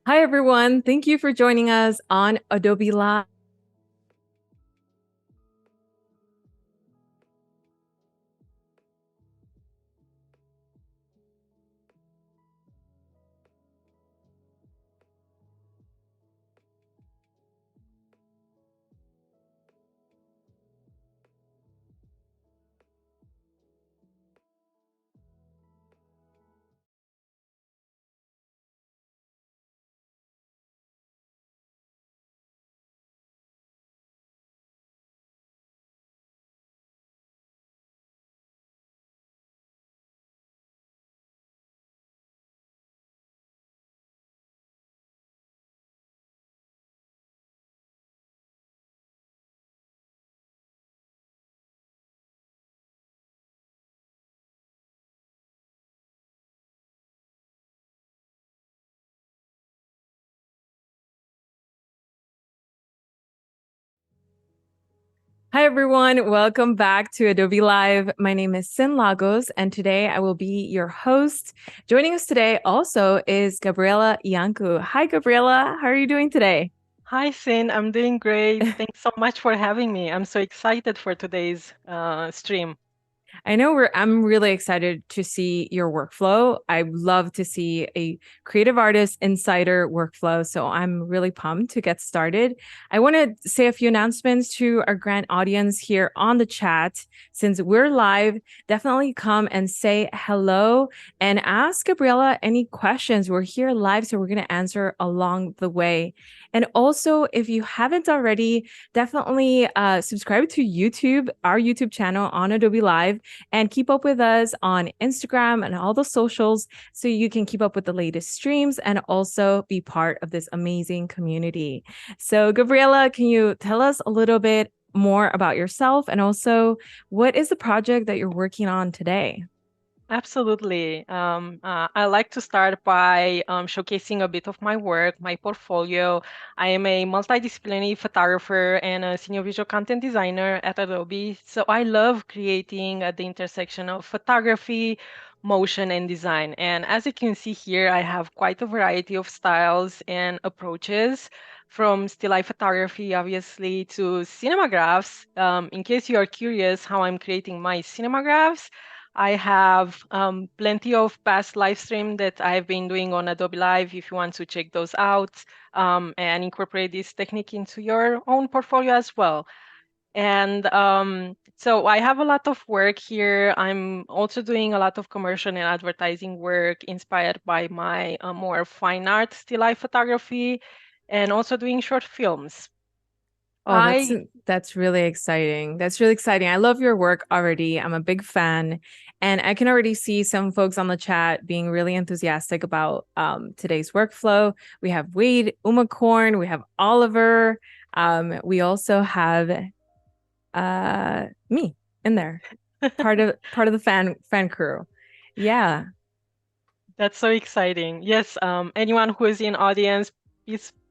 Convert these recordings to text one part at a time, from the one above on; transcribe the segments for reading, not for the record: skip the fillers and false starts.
Hi, everyone. Thank you for joining us on Adobe Live. Hi, everyone. Welcome back to Adobe Live. My name is Sin Lagos, and today I will be your host. Joining us today also is Gabriela Iancu. Hi, Gabriela. How are you doing today? Hi, Sin. I'm doing great. Thanks so much for having me. I'm so excited for today's stream. I know I'm really excited to see your workflow. I love to see a creative artist insider workflow. So I'm really pumped to get started. I want to say a few announcements to our grand audience here on the chat. Since we're live, definitely come and say hello and ask Gabriela any questions. We're here live, so we're going to answer along the way. And also, if you haven't already, definitely subscribe to YouTube, our YouTube channel on Adobe Live, and keep up with us on Instagram and all the socials so you can keep up with the latest streams and also be part of this amazing community. So, Gabriela, can you tell us a little bit more about yourself and also what is the project that you're working on today? Absolutely. I like to start by showcasing a bit of my work, my portfolio. I am a multidisciplinary photographer and a senior visual content designer at Adobe. So I love creating at the intersection of photography, motion, and design. And as you can see here, I have quite a variety of styles and approaches. From still life photography, obviously, to cinemagraphs. In case you are curious how I'm creating my cinemagraphs, I have plenty of past live stream that I've been doing on Adobe Live if you want to check those out and incorporate this technique into your own portfolio as well. And so I have a lot of work here. I'm also doing a lot of commercial and advertising work inspired by my more fine art still life photography and also doing short films. Oh, I that's really exciting. That's really exciting. I love your work already. I'm a big fan, and I can already see some folks on the chat being really enthusiastic about today's workflow. We have Wade, Umacorn, we have Oliver. We also have me in there, part of the fan crew. Yeah. That's so exciting. Yes, anyone who is in audience,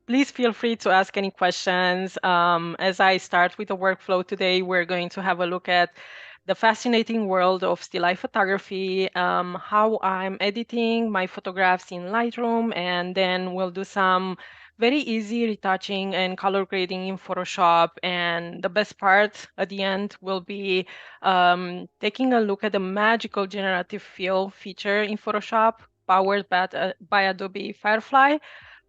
please feel free to ask any questions. As I start with the workflow today, we're going to have a look at the fascinating world of still life photography, how I'm editing my photographs in Lightroom, and then we'll do some very easy retouching and color grading in Photoshop. And the best part at the end will be taking a look at the magical generative fill feature in Photoshop powered by Adobe Firefly,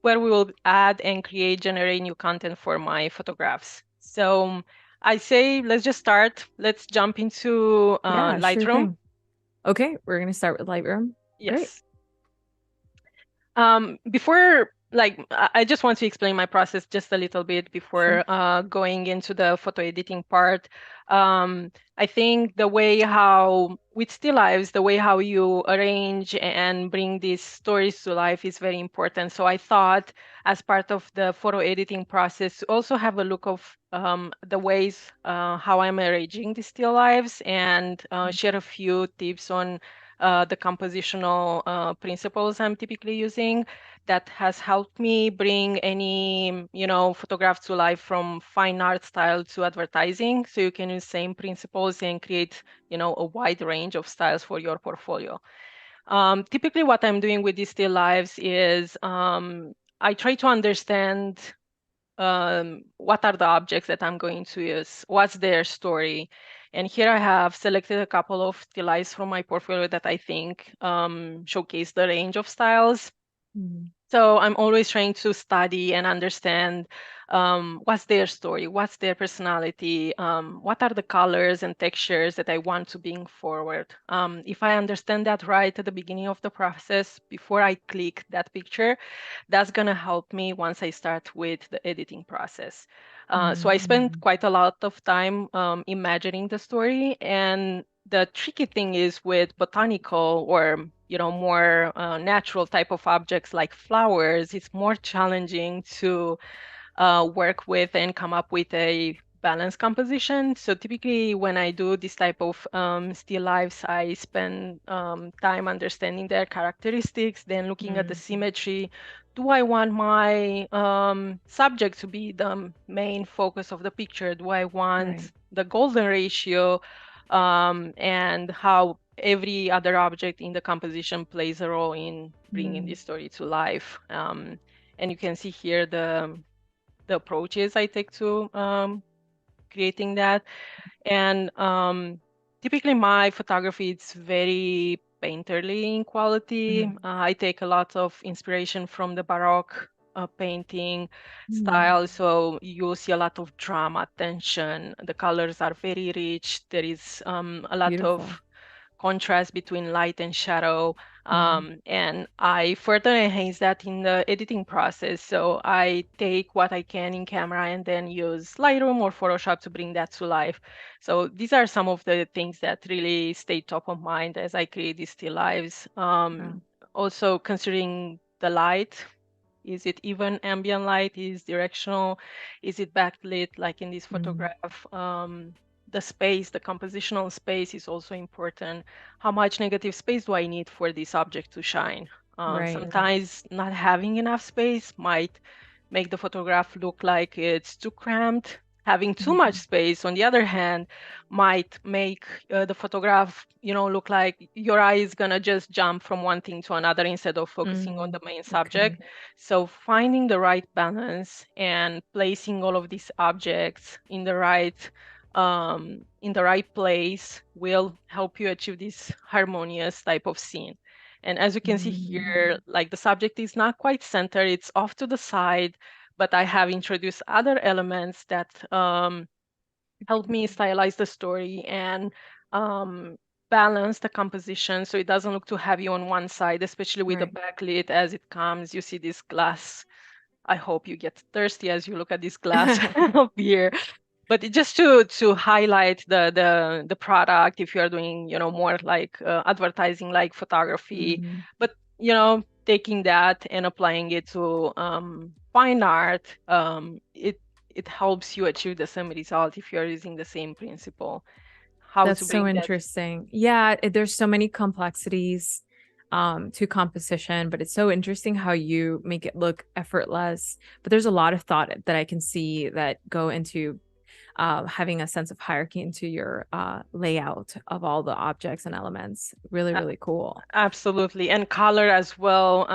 where we will add and generate new content for my photographs. So I say, let's just start. Let's jump into Yeah, sure Lightroom. thing. Okay, we're gonna start with Lightroom. Great. Yes. Before, I just want to explain my process just a little bit Sure. before going into the photo editing part. I think the way how, with still lives, the way how you arrange and bring these stories to life is very important. So I thought, as part of the photo editing process, to also have a look of the ways how I'm arranging the still lives and share a few tips on the compositional principles I'm typically using that has helped me bring any, photograph to life from fine art style to advertising. So you can use same principles and create, a wide range of styles for your portfolio. Typically, what I'm doing with these still lives is I try to understand what are the objects that I'm going to use, what's their story. And here I have selected a couple of still lifes from my portfolio that I think showcase the range of styles. Mhm. So I'm always trying to study and understand what's their story, what's their personality, what are the colors and textures that I want to bring forward. If I understand that right at the beginning of the process, before I click that picture, that's going to help me once I start with the editing process. So I spend Mhm. quite a lot of time imagining the story, and the tricky thing is with botanical or more natural type of objects like flowers, it's more challenging to work with and come up with a balanced composition. So typically when I do this type of still lifes, I spend time understanding their characteristics, then looking at the Mm. symmetry. Do I want my subject to be the main focus of the picture? Do I Right. want the golden ratio, and how every other object in the composition plays a role in bringing Mm. this story to life? And you can see here the approaches I take to creating that. And typically my photography is very painterly in quality. Mhm. I take a lot of inspiration from the Baroque painting Mm. style. So you'll see a lot of drama, tension. The colors are very rich. There is a lot Beautiful. of contrast between light and shadow. Mm. And I further enhance that in the editing process. So I take what I can in camera and then use Lightroom or Photoshop to bring that to life. So these are some of the things that really stay top of mind as I create these still lives. Wow. Also considering the light. Is it even ambient light? Is directional? Is it backlit like in this Mm. photograph? The space, the compositional space is also important. How much negative space do I need for this object to shine? Right. Sometimes not having enough space might make the photograph look like it's too cramped. Having too much Mhm. space, on the other hand, might make the photograph, look like your eye is gonna just jump from one thing to another instead of focusing on Mm. the main Okay. subject. So finding the right balance and placing all of these objects in the right place will help you achieve this harmonious type of scene. And as you can see Mm. here, like the subject is not quite centered, it's off to the side, but I have introduced other elements that help me stylize the story and um, balance the composition so it doesn't look too heavy on one side, especially with the Right. backlit as it comes. You see this glass. I hope you get thirsty as you look at this glass of beer. But just to highlight the product, if you are doing more like advertising, like photography, Mhm. but taking that and applying it to fine art, it helps you achieve the same result if you're using the same principle. How That's to so bring that? interesting. Yeah, there's so many complexities to composition, but it's so interesting how you make it look effortless. But there's a lot of thought that I can see that go into having a sense of hierarchy into your layout of all the objects and elements. Really, really cool. Absolutely, and color as well,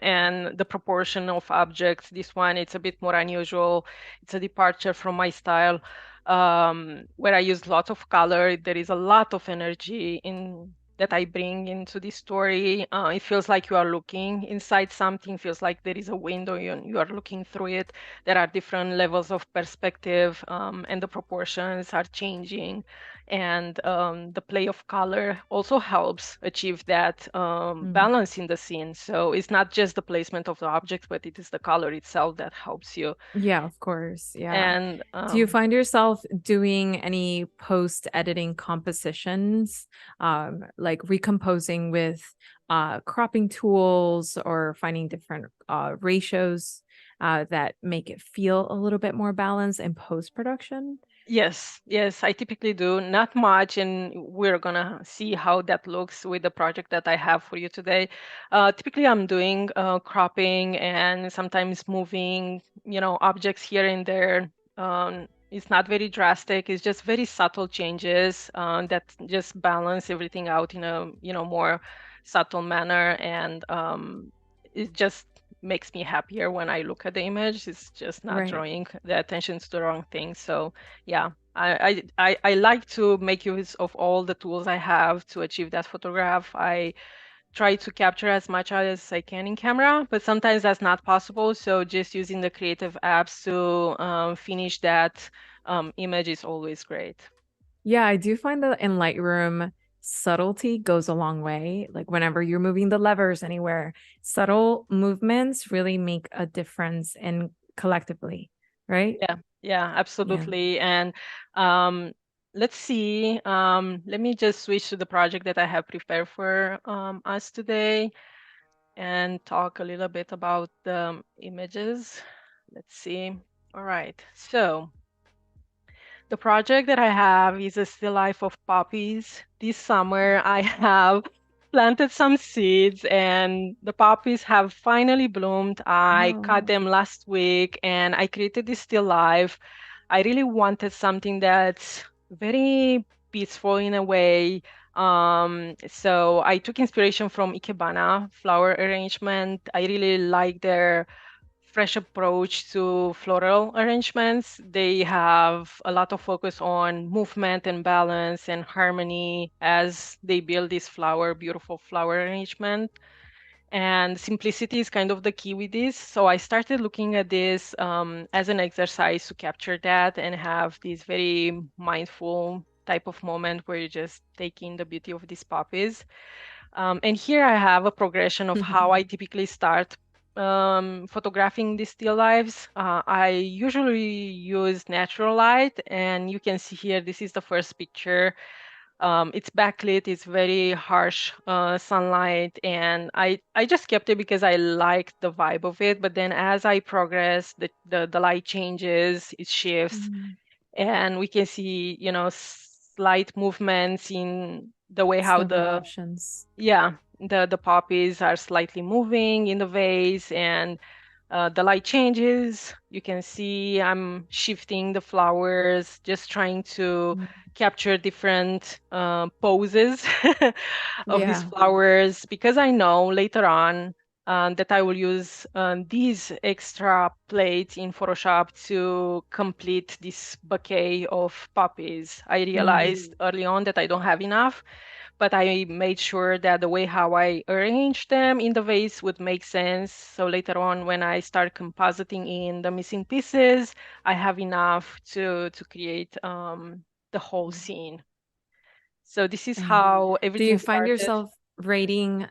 and the proportion of objects. This one, it's a bit more unusual. It's a departure from my style, where I use lots of color. There is a lot of energy in that I bring into this story. It feels like you are looking inside something, feels like there is a window, you are looking through it. There are different levels of perspective, and the proportions are changing, and the play of color also helps achieve that Mm. balance in the scene. So it's not just the placement of the object, but it is the color itself that helps you. Yeah, of course. Yeah. And Do you find yourself doing any post editing compositions, like recomposing with cropping tools or finding different ratios that make it feel a little bit more balanced in post production? yes, yes, I typically do. Not much, and we're gonna see how that looks with the project that I have for you today. Typically, I'm doing cropping and sometimes moving, objects here and there. It's not very drastic. It's just very subtle changes that just balance everything out in a, more subtle manner. And it just makes me happier when I look at the image. It's just not Right. drawing the attention to the wrong thing. So yeah, I like to make use of all the tools I have to achieve that photograph. I try to capture as much as I can in camera, but sometimes that's not possible. So just using the creative apps to finish that image is always great. Yeah, I do find that in Lightroom, subtlety goes a long way. Like whenever you're moving the levers anywhere, subtle movements really make a difference in collectively, right? Yeah, yeah, Yeah. absolutely. And um, let's see. Let me just switch to the project that I have prepared for us today and talk a little bit about the images. Let's see. All right. So the project that I have is a still life of poppies. This summer, I have planted some seeds, and the poppies have finally bloomed. I cut Oh. them last week, and I created this still life. I really wanted something that's very peaceful in a way. So I took inspiration from Ikebana flower arrangement. I really like their fresh approach to floral arrangements. They have a lot of focus on movement and balance and harmony as they build this beautiful flower arrangement. And simplicity is kind of the key with this. So I started looking at this as an exercise to capture that and have this very mindful type of moment where you just take in the beauty of these poppies. And here I have a progression of how I typically start photographing these still lives. I usually use natural light, and you can see here, this is the first picture. It's backlit, it's very harsh sunlight, and I just kept it because I liked the vibe of it. But then as I progress, the light changes, it shifts, Mm. and we can see, slight movements in the way how Slow the motions. yeah, the poppies are slightly moving in the vase, and the light changes. You can see I'm shifting the flowers, just trying to Mm. capture different poses of these Yeah. flowers because I know later on that I will use these extra plates in Photoshop to complete this bouquet of poppies. I Mm. realized early on that I don't have enough, but I made sure that the way how I arranged them in the vase would make sense. So later on, when I start compositing in the missing pieces, I have enough to create the whole scene. So this is And how do you everything find started. yourself rating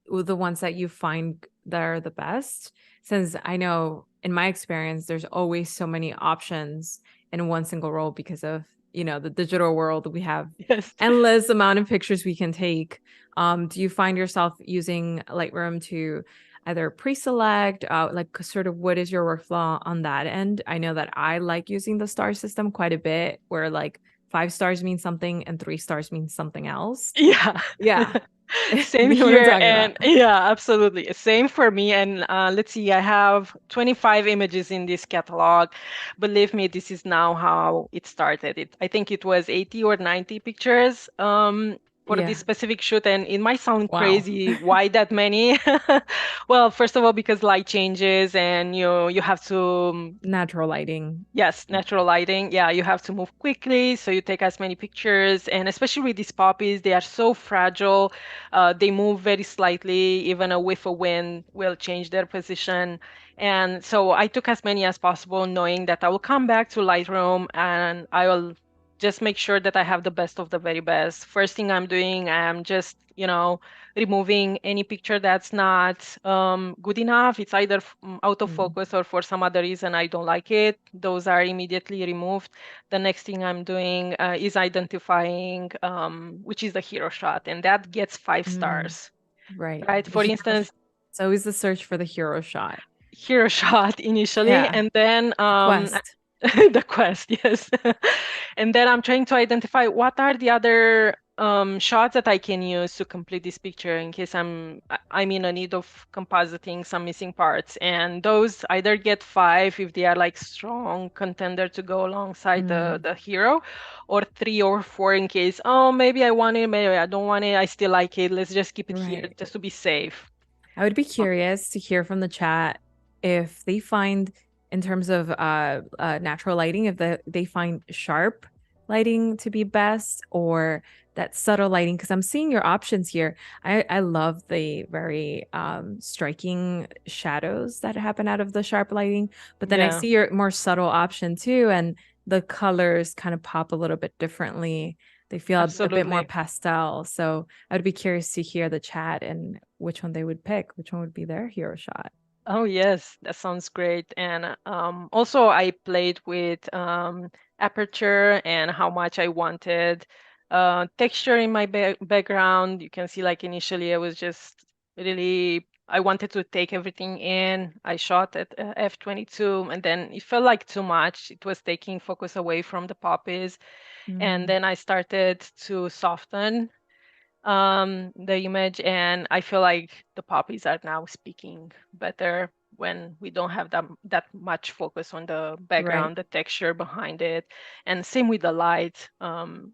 the ones that you find that are the best? Since I know in my experience, there's always so many options in one single role because of, the digital world. We have Yes. endless amount of pictures we can take. Do you find yourself using Lightroom to either pre-select, like sort of what is your workflow on that end? I know that I like using the star system quite a bit, where like 5 stars means something and 3 stars means something else. Yeah. Yeah. Same You know what I'm here. talking about. And yeah, absolutely. Same for me. And let's see, I have 25 images in this catalog. Believe me, this is now how it started. I think it was 80 or 90 pictures for this Yeah. specific shoot. And it might sound Wow. crazy. Why that many? Well, first of all, because light changes and you have to Natural lighting. yes, natural lighting. Yeah, you have to move quickly, so you take as many pictures. And especially with these poppies, they are so fragile. They move very slightly. Even a whiff of wind will change their position. And so I took as many as possible, knowing that I will come back to Lightroom and I will just make sure that I have the best of the very best. First thing I'm doing, I'm just, removing any picture that's not good enough. It's either out of Mm. focus or for some other reason I don't like it. Those are immediately removed. The next thing I'm doing is identifying which is the hero shot, and that gets five Mm. stars, Right. right? The For hero shot. instance, It's always the search for the hero shot. hero shot initially, Yeah. and then The quest. the quest, yes. And then I'm trying to identify what are the other shots that I can use to complete this picture in case I'm in a need of compositing some missing parts. And those either get 5 if they are like strong contender to go alongside Mm. the hero, or 3 or 4 in case, oh, maybe I want it, maybe I don't want it, I still like it. Let's just keep it here Right. just to be safe. I would be curious to hear from the chat if they find, in terms of natural lighting, if they find sharp lighting to be best or that subtle lighting. Because I'm seeing your options here. I love the very striking shadows that happen out of the sharp lighting, but then I Yeah, see your more subtle option too, and the colors kind of pop a little bit differently. They feel a bit more absolutely. pastel. So I'd be curious to hear the chat and which one they would pick, which one would be their hero shot. Oh yes, that sounds great. And also I played with aperture and how much I wanted texture in my background. You can see like initially I was just really I wanted to take everything in. I shot at f22 and then it felt like too much. It was taking focus away from the poppies. And Mm, then I started to soften the image, and I feel like the poppies are now speaking better when we don't have that much focus on the right. background, the texture behind it. And same with the light.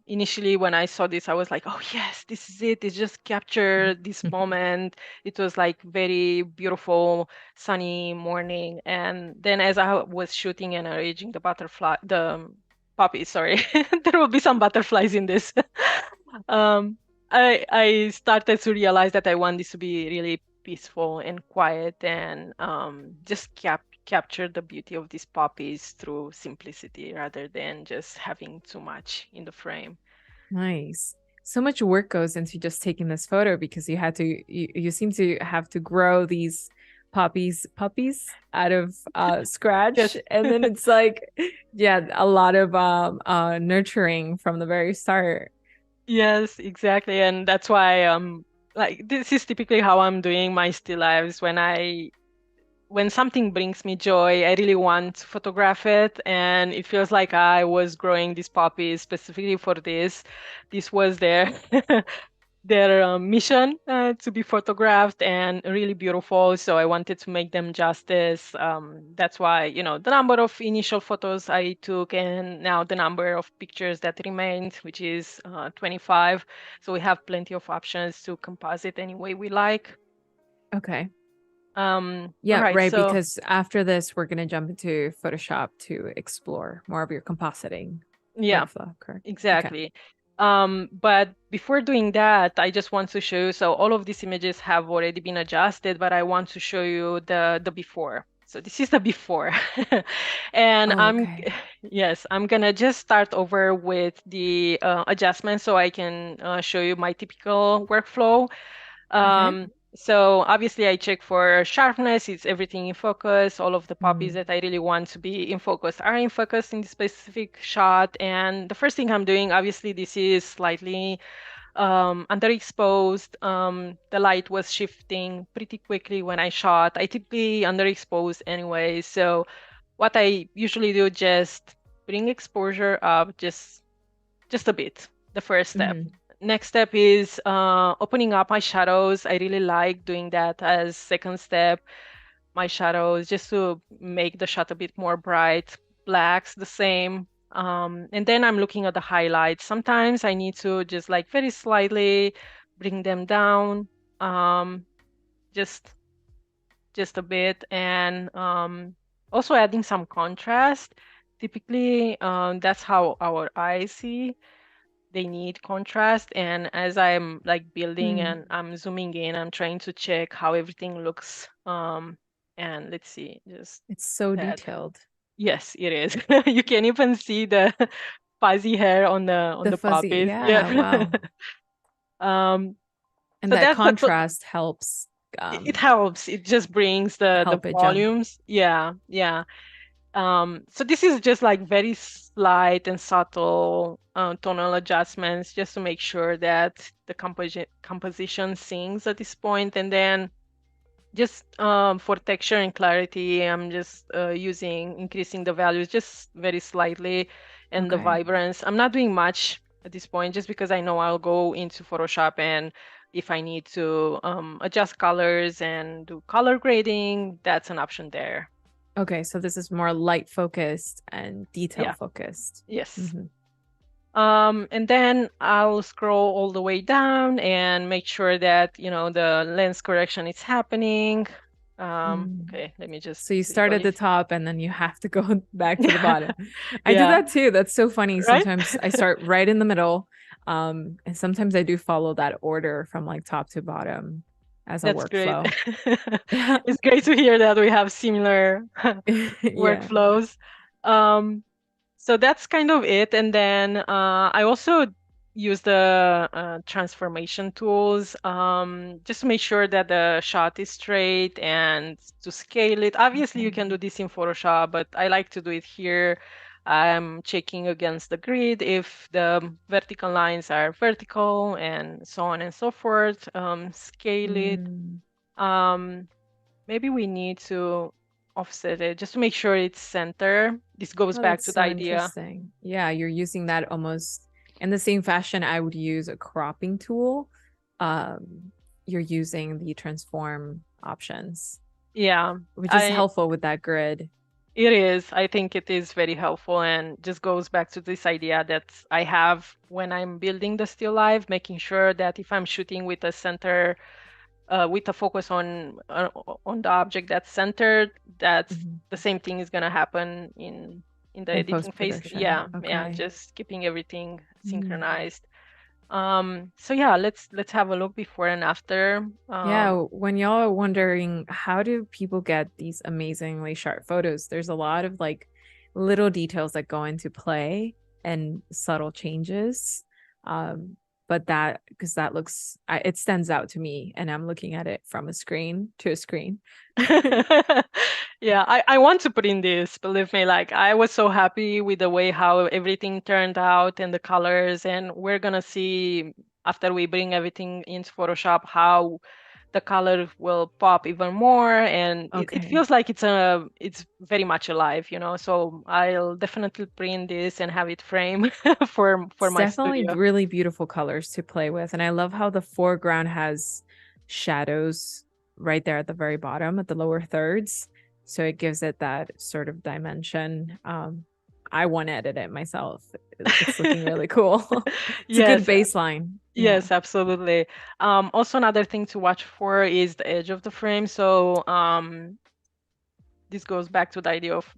Initially when I saw this I was like, oh yes, this is it, it just captured this moment. It was like very beautiful sunny morning, and then as I was shooting and arranging the poppies, sorry, there will be some butterflies in this. um I started to realize that I want this to be really peaceful and quiet, and just capture the beauty of these poppies through simplicity rather than just having too much in the frame. Nice. So much work goes into just taking this photo because you seem to have to grow these puppies out of scratch. Yes. And then it's like, yeah, a lot of nurturing from the very start. Yes, exactly. And that's why like this is typically how I'm doing my still lives when something brings me joy, I really want to photograph it, and it feels like I was growing these poppies specifically for this. This was their their mission to be photographed and really beautiful. So I wanted to make them justice. That's why, the number of initial photos I took and now the number of pictures that remained, which is 25. So we have plenty of options to composite any way we like. Okay. All Yeah, right, right. so Because after this, we're going to jump into Photoshop to explore more of your compositing yeah. workflow, correct? Okay. Exactly. But before doing that, I just want to show you, so all of these images have already been adjusted, but I want to show you the before. So this is the before. And Oh, okay. yes, I'm gonna just start over with the adjustments so I can show you my typical workflow. Okay. So obviously I check for sharpness, it's everything in focus. All of the poppies Mm, that I really want to be in focus are in focus in the specific shot. And the first thing I'm doing, obviously this is slightly underexposed. The light was shifting pretty quickly when I shot. I typically underexpose anyway. So what I usually do, just bring exposure up just a bit, the first step. mhm. Next step is opening up my shadows. I really like doing that as second step. My shadows, just to make the shot a bit more bright. Blacks the same. And then I'm looking at the highlights. Sometimes I need to just like very slightly bring them down, um, just just a bit, and also adding some contrast. Typically, that's how our eyes see, they need contrast. And as I'm like building Mm. and I'm zooming in, I'm trying to check how everything looks. And let's see, just It's so that. detailed. Yes, it is. You can even see the fuzzy hair on The the fuzzy, poppies. yeah, Yeah. wow. um, And so that that's contrast helps it helps. It just brings the help it jump. volumes. Yeah, yeah. So this is just like very slight and subtle tonal adjustments just to make sure that the composition sings at this point. And then just for texture and clarity, I'm just increasing the values just very slightly, and the Okay. vibrance. I'm not doing much at this point just because I know I'll go into Photoshop, and if I need to adjust colors and do color grading, that's an option there. Okay, so this is more light focused and detail Yeah. focused. Yes. Hmm. And then I'll scroll all the way down and make sure that, the lens correction is happening. Mm. Okay, let me just So you start at visually. the top and then you have to go back to the Yeah, bottom. I do yeah, that too. That's so funny. right? Sometimes I start right in the middle. And sometimes I do follow that order from like top to bottom as a That's great. workflow. Yeah. It's great to hear that we have similar Yeah. workflows. Um, So that's kind of it. And then I also use the transformation tools just to make sure that the shot is straight and to scale it. Obviously, you Okay. can do this in Photoshop, but I like to do it here. I'm checking against the grid if the vertical lines are vertical and so on and so forth. Scale it. Mm. Um, Maybe we need to offset it just to make sure it's center. This goes Oh, back that's to the so idea. interesting. Yeah, you're using that almost in the same fashion I would use a cropping tool. You're using the transform options, Yeah, which is I helpful with that grid. it is. I think it is very helpful and just goes back to this idea that I have when I'm building the still life, making sure that if I'm shooting with a center, with a focus on the object that's centered, that's Mhm. the same thing is gonna happen in the In editing post phase. production. Yeah, Okay. just keeping everything Mm. synchronized. So yeah, let's have a look before and after. Yeah, when y'all are wondering how do people get these amazingly sharp photos, there's a lot of like little details that go into play and subtle changes. Um, but that because that looks it stands out to me and I'm looking at it from a screen to a screen. Yeah, I want to put in this, believe me, like I was so happy with the way how everything turned out and the colors, and we're gonna see after we bring everything into Photoshop how the color will pop even more, and it Okay. feels like it's very much alive, so I'll definitely print this and have it framed for It's my definitely studio. really beautiful colors to play with. And I love how the foreground has shadows right there at the very bottom at the lower thirds. So it gives it that sort of dimension. I want to edit it myself. It's looking really cool. It's a good Yes, baseline. Yeah. yes, absolutely. Also another thing to watch for is the edge of the frame. So this goes back to the idea of,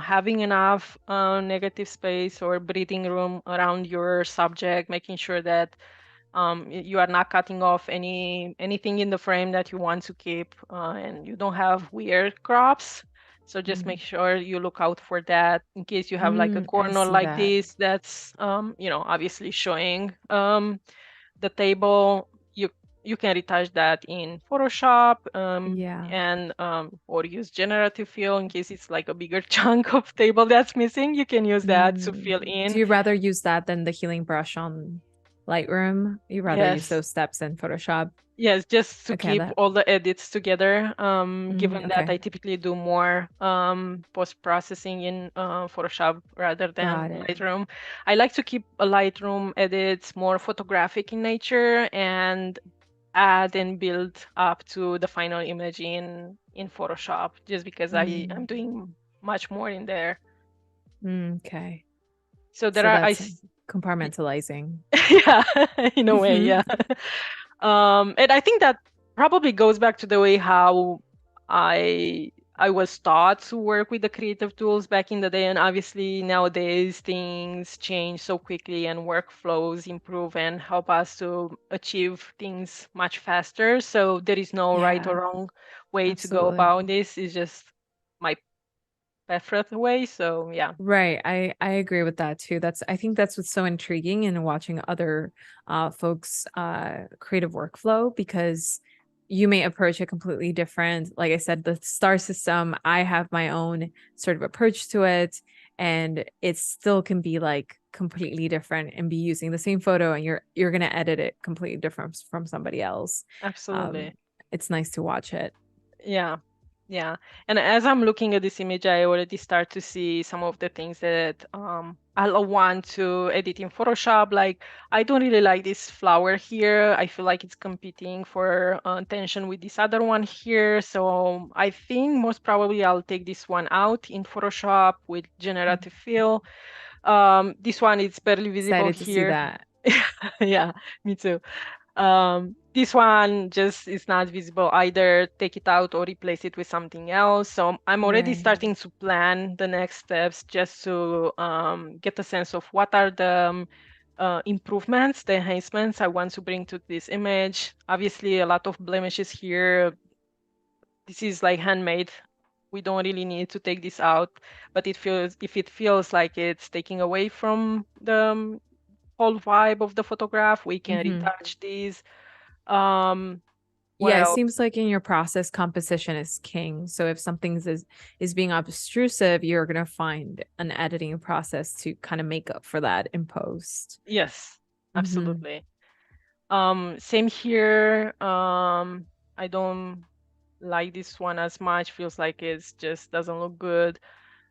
having enough negative space or breathing room around your subject, making sure that you are not cutting off anything in the frame that you want to keep, and you don't have weird crops. So just make Mm. sure you look out for that in case you have like a I corner see like that. this that's obviously showing the table. You can retouch that in Photoshop, Yeah. and or use Generative Fill in case it's like a bigger chunk of table that's missing. You can use that to Mm. fill Do in. you rather use that than the healing brush on Lightroom? You rather use Yes. those steps in Photoshop? Yes, just to Okay, keep that. all the edits together. Given that Okay. I typically do more post-processing in Photoshop rather than Got it. Lightroom, I like to keep a Lightroom edits more photographic in nature and add and build up to the final image in Photoshop, just because I'm Mm. doing much more in there. Okay. So there So are that's compartmentalizing. yeah, in a way, Hmm. yeah. And I think that probably goes back to the way how I was taught to work with the creative tools back in the day, and obviously nowadays things change so quickly and workflows improve and help us to achieve things much faster. So there is no right or Yeah, wrong way to go absolutely. about this. It's just my preferred way. So yeah. Right. I agree with that too. I think that's what's so intriguing in watching other folks creative workflow because you may approach it completely different. Like I said, the star system, I have my own sort of approach to it and it still can be like completely different and be using the same photo and you're going to edit it completely different from somebody else. Um Absolutely. it's nice to watch it. Yeah. Yeah. And as I'm looking at this image, I already start to see some of the things that I'll want to edit in Photoshop. Like, I don't really like this flower here. I feel like it's competing for attention with this other one here. So I think most probably I'll take this one out in Photoshop with Generative Fill. This one is barely visible Excited to see here. that. Yeah, me too. This one just is not visible either. Take it out or replace it with something else. So I'm already Right. starting to plan the next steps just to get a sense of what are the improvements, the enhancements I want to bring to this image. Obviously, a lot of blemishes here. This is like handmade. We don't really need to take this out, but if it feels like it's taking away from the whole vibe of the photograph, we can Mm-hmm. retouch these. Um, what Yeah, it else? seems like in your process, composition is king. So if something is being obtrusive, you're gonna find an editing process to kind of make up for that in post. Yes, Mm-hmm. absolutely. Same here. I don't like this one as much. Feels like it just doesn't look good.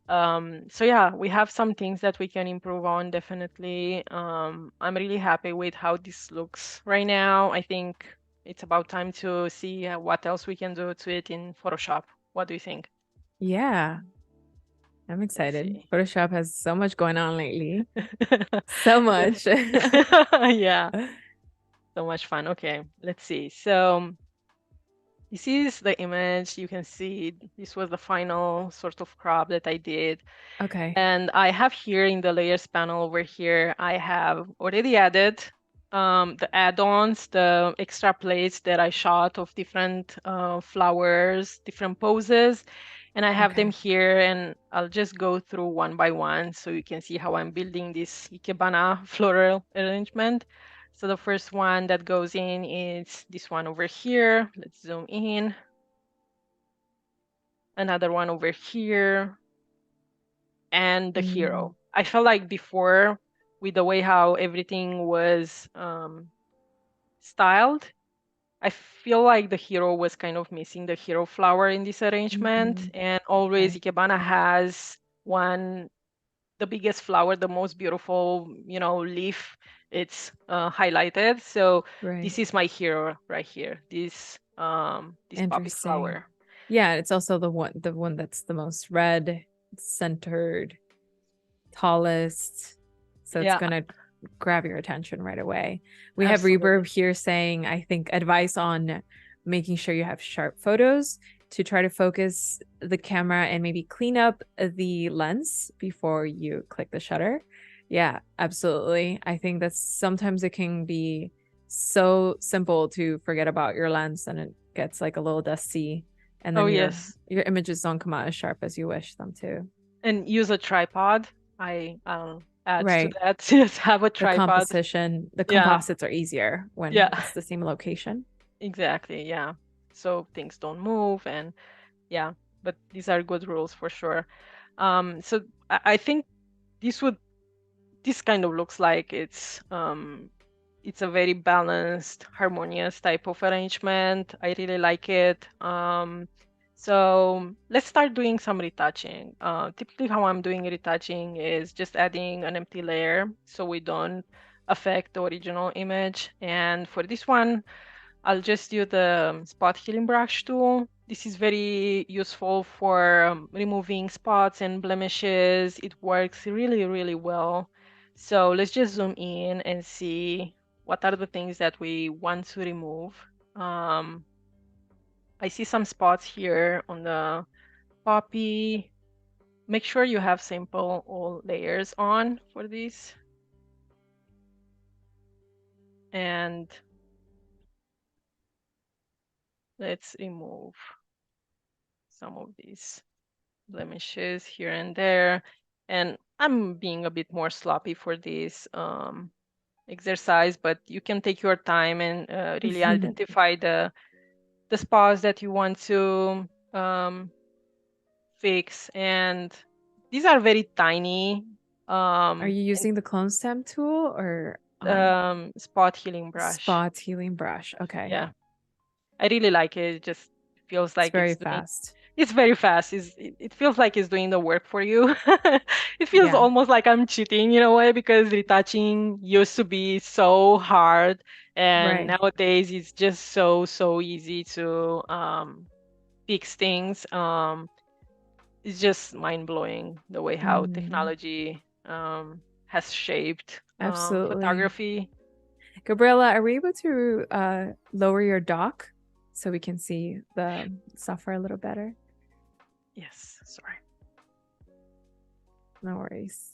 So yeah, we have some things that we can improve on, definitely. I'm really happy with how this looks right now. I think it's about time to see what else we can do to it in Photoshop. What do you think? Yeah, I'm Let's excited. see. Photoshop has so much going on lately. So much. Yeah, so much fun. Okay, let's see. So this is the image. You can see this was the final sort of crop that I did. Okay. And I have here in the layers panel over here, I have already added the add-ons, the extra plates that I shot of different flowers, different poses. And I have them Okay. here, and I'll just go through one by one so you can see how I'm building this Ikebana floral arrangement. So the first one that goes in is this one over here. Let's zoom in. Another one over here, and the Mm, hero. I felt like before, with the way how everything was styled, I feel like the hero was kind of missing the hero flower in this arrangement. mhm. And always Okay. Ikebana has one, the biggest flower, the most beautiful, leaf. It's highlighted. So Right. this is my hero right here. This poppy Interesting. flower. Yeah, it's also the one that's the most red, centered, tallest. So it's Yeah, gonna grab your attention right away. We have absolutely. Reverb here saying, I think, advice on making sure you have sharp photos to try to focus the camera and maybe clean up the lens before you click the shutter. Yeah, absolutely. I think that sometimes it can be so simple to forget about your lens and it gets like a little dusty and Oh then your yes. your images don't come out as sharp as you wish them to. And use a tripod. I'll add to Right. that. Just have a tripod. The Yeah, composites are easier when yeah, it's the same location. exactly. Yeah. So things don't move, and yeah, but these are good rules for sure. So I think this would this kind of looks like it's a very balanced, harmonious type of arrangement. I really like it. So let's start doing some retouching. Typically, how I'm doing retouching is just adding an empty layer so we don't affect the original image. And for this one, I'll just use the spot healing brush tool. This is very useful for removing spots and blemishes. It works really, really well. So let's just zoom in and see what are the things that we want to remove. Um, I see some spots here on the poppy. Make sure you have sample all layers on for this. And let's remove some of these blemishes here and there. And I'm being a bit more sloppy for this exercise, but you can take your time and really identify the spots that you want to fix. And these are very tiny. Are you And using the clone stamp tool or spot healing brush. spot healing brush? Okay. Yeah, I really like it. It just feels It's like very fast. it's very fast. It feels like it's doing the work for you. It feels Yeah, almost like I'm cheating in a way because retouching used to be so hard, and right. nowadays it's just so easy to fix things. It's just mind blowing the way how Hmm. technology. has shaped Absolutely. photography. Gabriela, are we able to lower your dock so we can see the software a little better? Yes, sorry. No worries.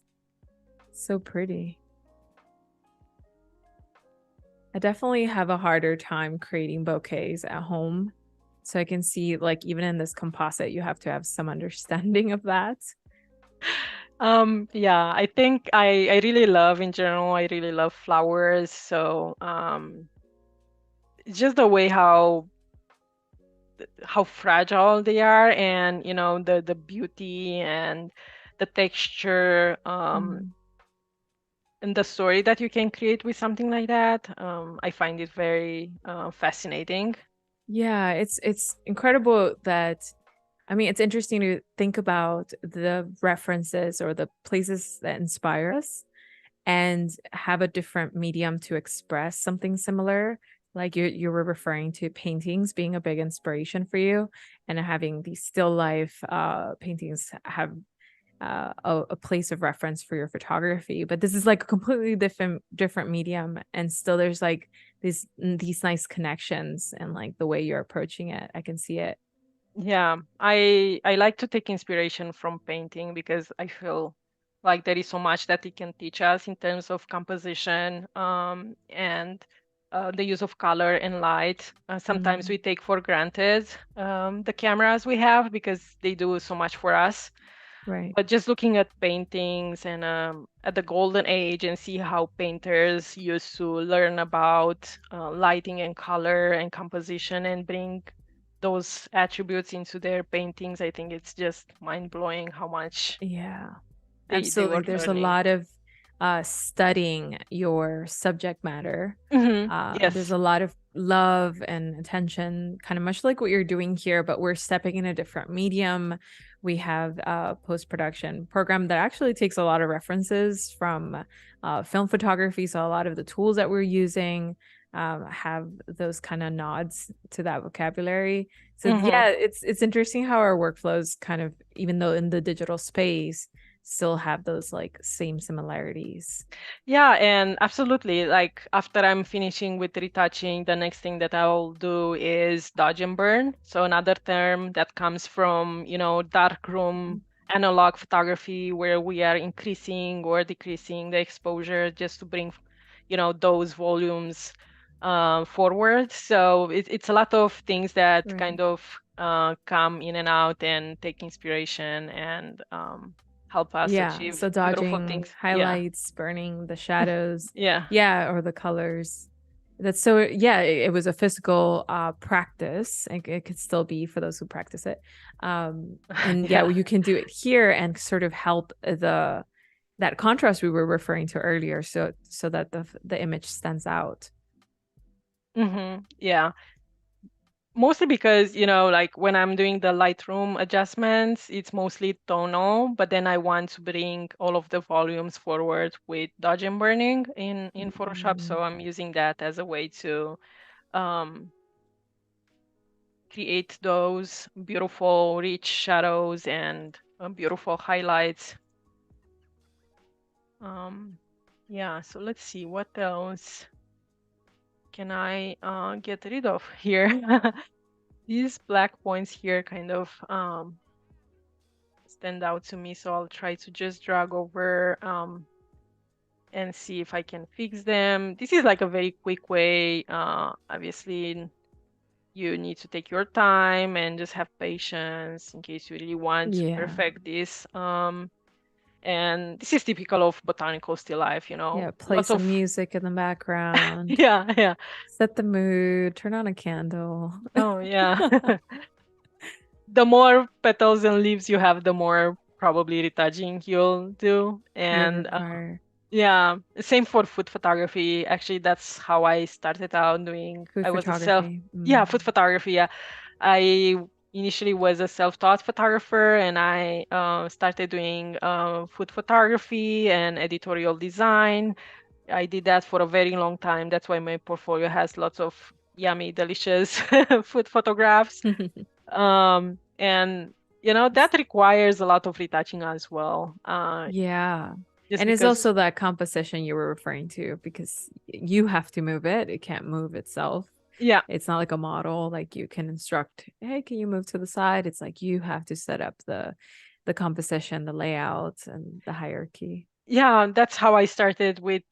So pretty. I definitely have a harder time creating bouquets at home. So I can see, like, even in this composite, you have to have some understanding of that. Yeah, I think I really love in general, I really love flowers. So just the way how fragile they are, and the beauty and the texture, Mhm. and the story that you can create with something like that. I find it very fascinating. Yeah, it's incredible that I mean, it's interesting to think about the references or the places that inspire us and have a different medium to express something similar. Like you were referring to paintings being a big inspiration for you, and having these still life paintings have a place of reference for your photography. But this is like a completely different medium, and still there's like these nice connections and like the way you're approaching it. I can see it. Yeah, I like to take inspiration from painting because I feel like there is so much that it can teach us in terms of composition, and the use of color and light. Sometimes Mm, we take for granted the cameras we have because they do so much for us. right. But just looking at paintings and at the golden age and see how painters used to learn about lighting and color and composition and bring those attributes into their paintings, I think it's just mind blowing how much Yeah. they Absolutely. were There's a learning. lot of studying your subject matter. There's Yes. a lot of love and attention, kind of much like what you're doing here, but we're stepping in a different medium. We have a post-production program that actually takes a lot of references from film photography. So a lot of the tools that we're using have those kind of nods to that vocabulary. So hmm yeah, it's interesting how our workflows kind of, even though in the digital space, still have those like same similarities. Yeah, and absolutely. Like after I'm finishing with retouching, the next thing that I'll do is dodge and burn. So another term that comes from, darkroom analog photography, where we are increasing or decreasing the exposure just to bring, those volumes forward. So it's a lot of things that Right. kind of come in and out and take inspiration and help us Yeah. achieve So beautiful things. dodging Yeah. highlights, burning the shadows. Yeah. Yeah. Or the colors. That's so, yeah, it was a physical practice. It could still be for those who practice it. And yeah, Yeah. you can do it here and sort of help that contrast we were referring to earlier, so that the image stands out. Yeah. Mostly because, like when I'm doing the Lightroom adjustments, it's mostly tonal, but then I want to bring all of the volumes forward with dodge and burning in Photoshop. Mm, So I'm using that as a way to um, create those beautiful, rich shadows and beautiful highlights. Um, yeah, so let's see what else can I get rid of here. These black points here kind of stand out to me, so I'll try to just drag over and see if I can fix them. This is like a very quick way. Obviously, you need to take your time and just have patience in case you really want to yeah. perfect this. And this is typical of botanical still life, Yeah. Play lots some of music in the background. yeah, yeah. Set the mood, turn on a candle. Oh, yeah. The more petals and leaves you have, the more probably retouching you'll do. You'll And require yeah, same for food photography. Actually, that's how I started out doing. food I was a self, photography. yeah, food photography. Yeah, I initially was a self-taught photographer, and I started doing food photography and editorial design. I did that for a very long time. That's why my portfolio has lots of yummy, delicious food photographs. And that requires a lot of retouching as well. Yeah. just And it's because, also that composition you were referring to because you have to move it. It can't move itself. yeah. It's not like a model, like you can instruct, hey, can you move to the side? It's like you have to set up the composition, the layout, and the hierarchy. Yeah, that's how I started with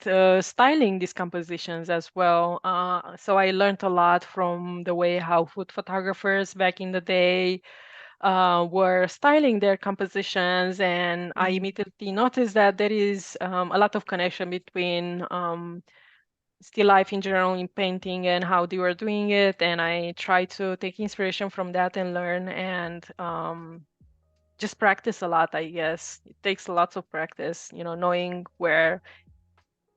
styling these compositions as well. So I learned a lot from the way how food photographers back in the day were styling their compositions, and I Mm. immediately noticed that there is a lot of connection between still life in general in painting and how they were doing it, and I try to take inspiration from that and learn and just practice a lot, I guess. It takes lots of practice, knowing where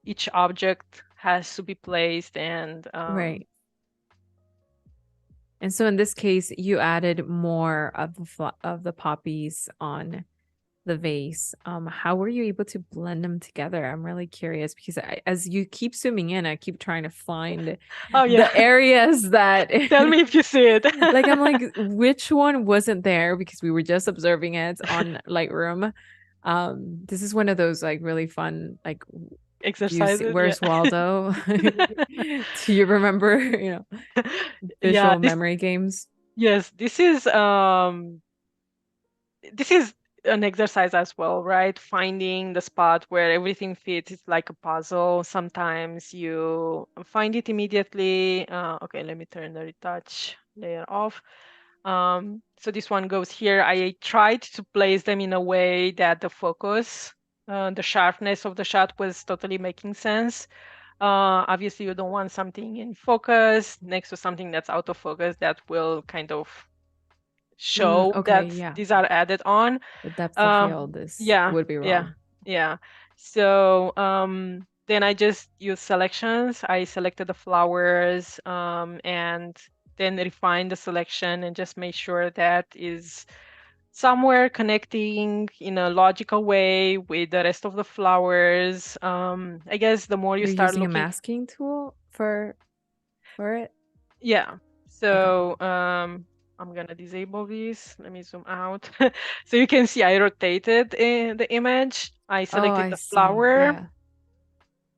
each object has to be placed and Right. And so in this case, you added more of the poppies on the vase. How were you able to blend them together? I'm really curious because as you keep zooming in, I keep trying to find oh yeah. the areas that Tell me if you see it. like I'm like, which one wasn't there because we were just observing it on Lightroom. This is one of those like really fun, like, do you see Exercises, yeah. where's Waldo? Do you remember, Yeah, visual memory games? yes, this is an exercise as well, right? Finding the spot where everything fits. It's like a puzzle. Sometimes you find it immediately. Okay, let me turn the retouch layer off. So this one goes here. I tried to place them in a way that the focus, the sharpness of the shot was totally making sense. Obviously, you don't want something in focus next to something that's out of focus that will kind of show Okay, that yeah. these are added on. The depth of field Um, is yeah, would be yeah, wrong. yeah. So then I just use selections. I selected the flowers and then refine the selection and just make sure that is somewhere connecting in a logical way with the rest of the flowers. I guess the more you You're start using a looking, masking tool for it? yeah. Okay. So I'm gonna disable this. Let me zoom out. So you can see I rotated the image. I Oh, selected I the see. flower.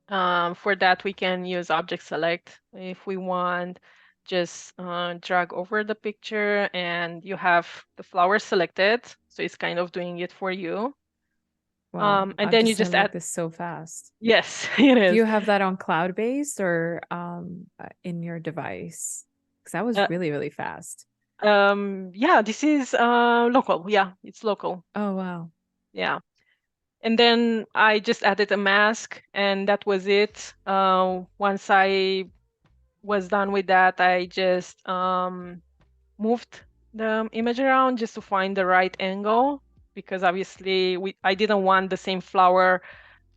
Yeah. For that, we can use object select if we want. Just drag over the picture and you have the flower selected. So it's kind of doing it for you. Wow. And I've then you just just like add, this so fast. yes, it Do you is. have that on cloud-based or in your device? Because that was Uh, really, really fast. yeah, this is local. Yeah, it's local. Oh, wow. Yeah. And then I just added a mask and that was it. Once I was done with that, I just moved the image around just to find the right angle because obviously I didn't want the same flower.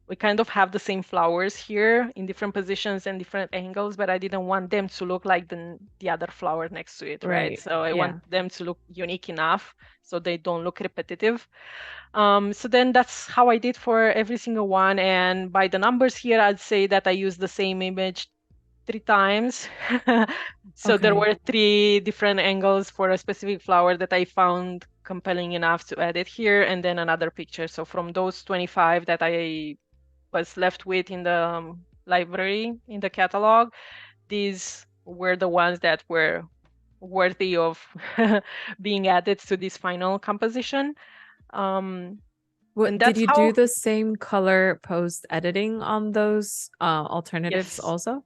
We kind of have the same flowers here in different positions and different angles, but I didn't want them to look like the other flower next to it, right? Right. So I want Yeah. them to look unique enough so they don't look repetitive. So then that's how I did for every single one. And by the numbers here, I'd say that I used the same image 3 times. So there Okay. were 3 different angles for a specific flower that I found compelling enough to edit here, and then another picture. So from those 25 that I was left with in the library, in the catalog, these were the ones that were worthy of being added to this final composition. Um, and What did that's you do how, the same color post editing on those alternatives yes. also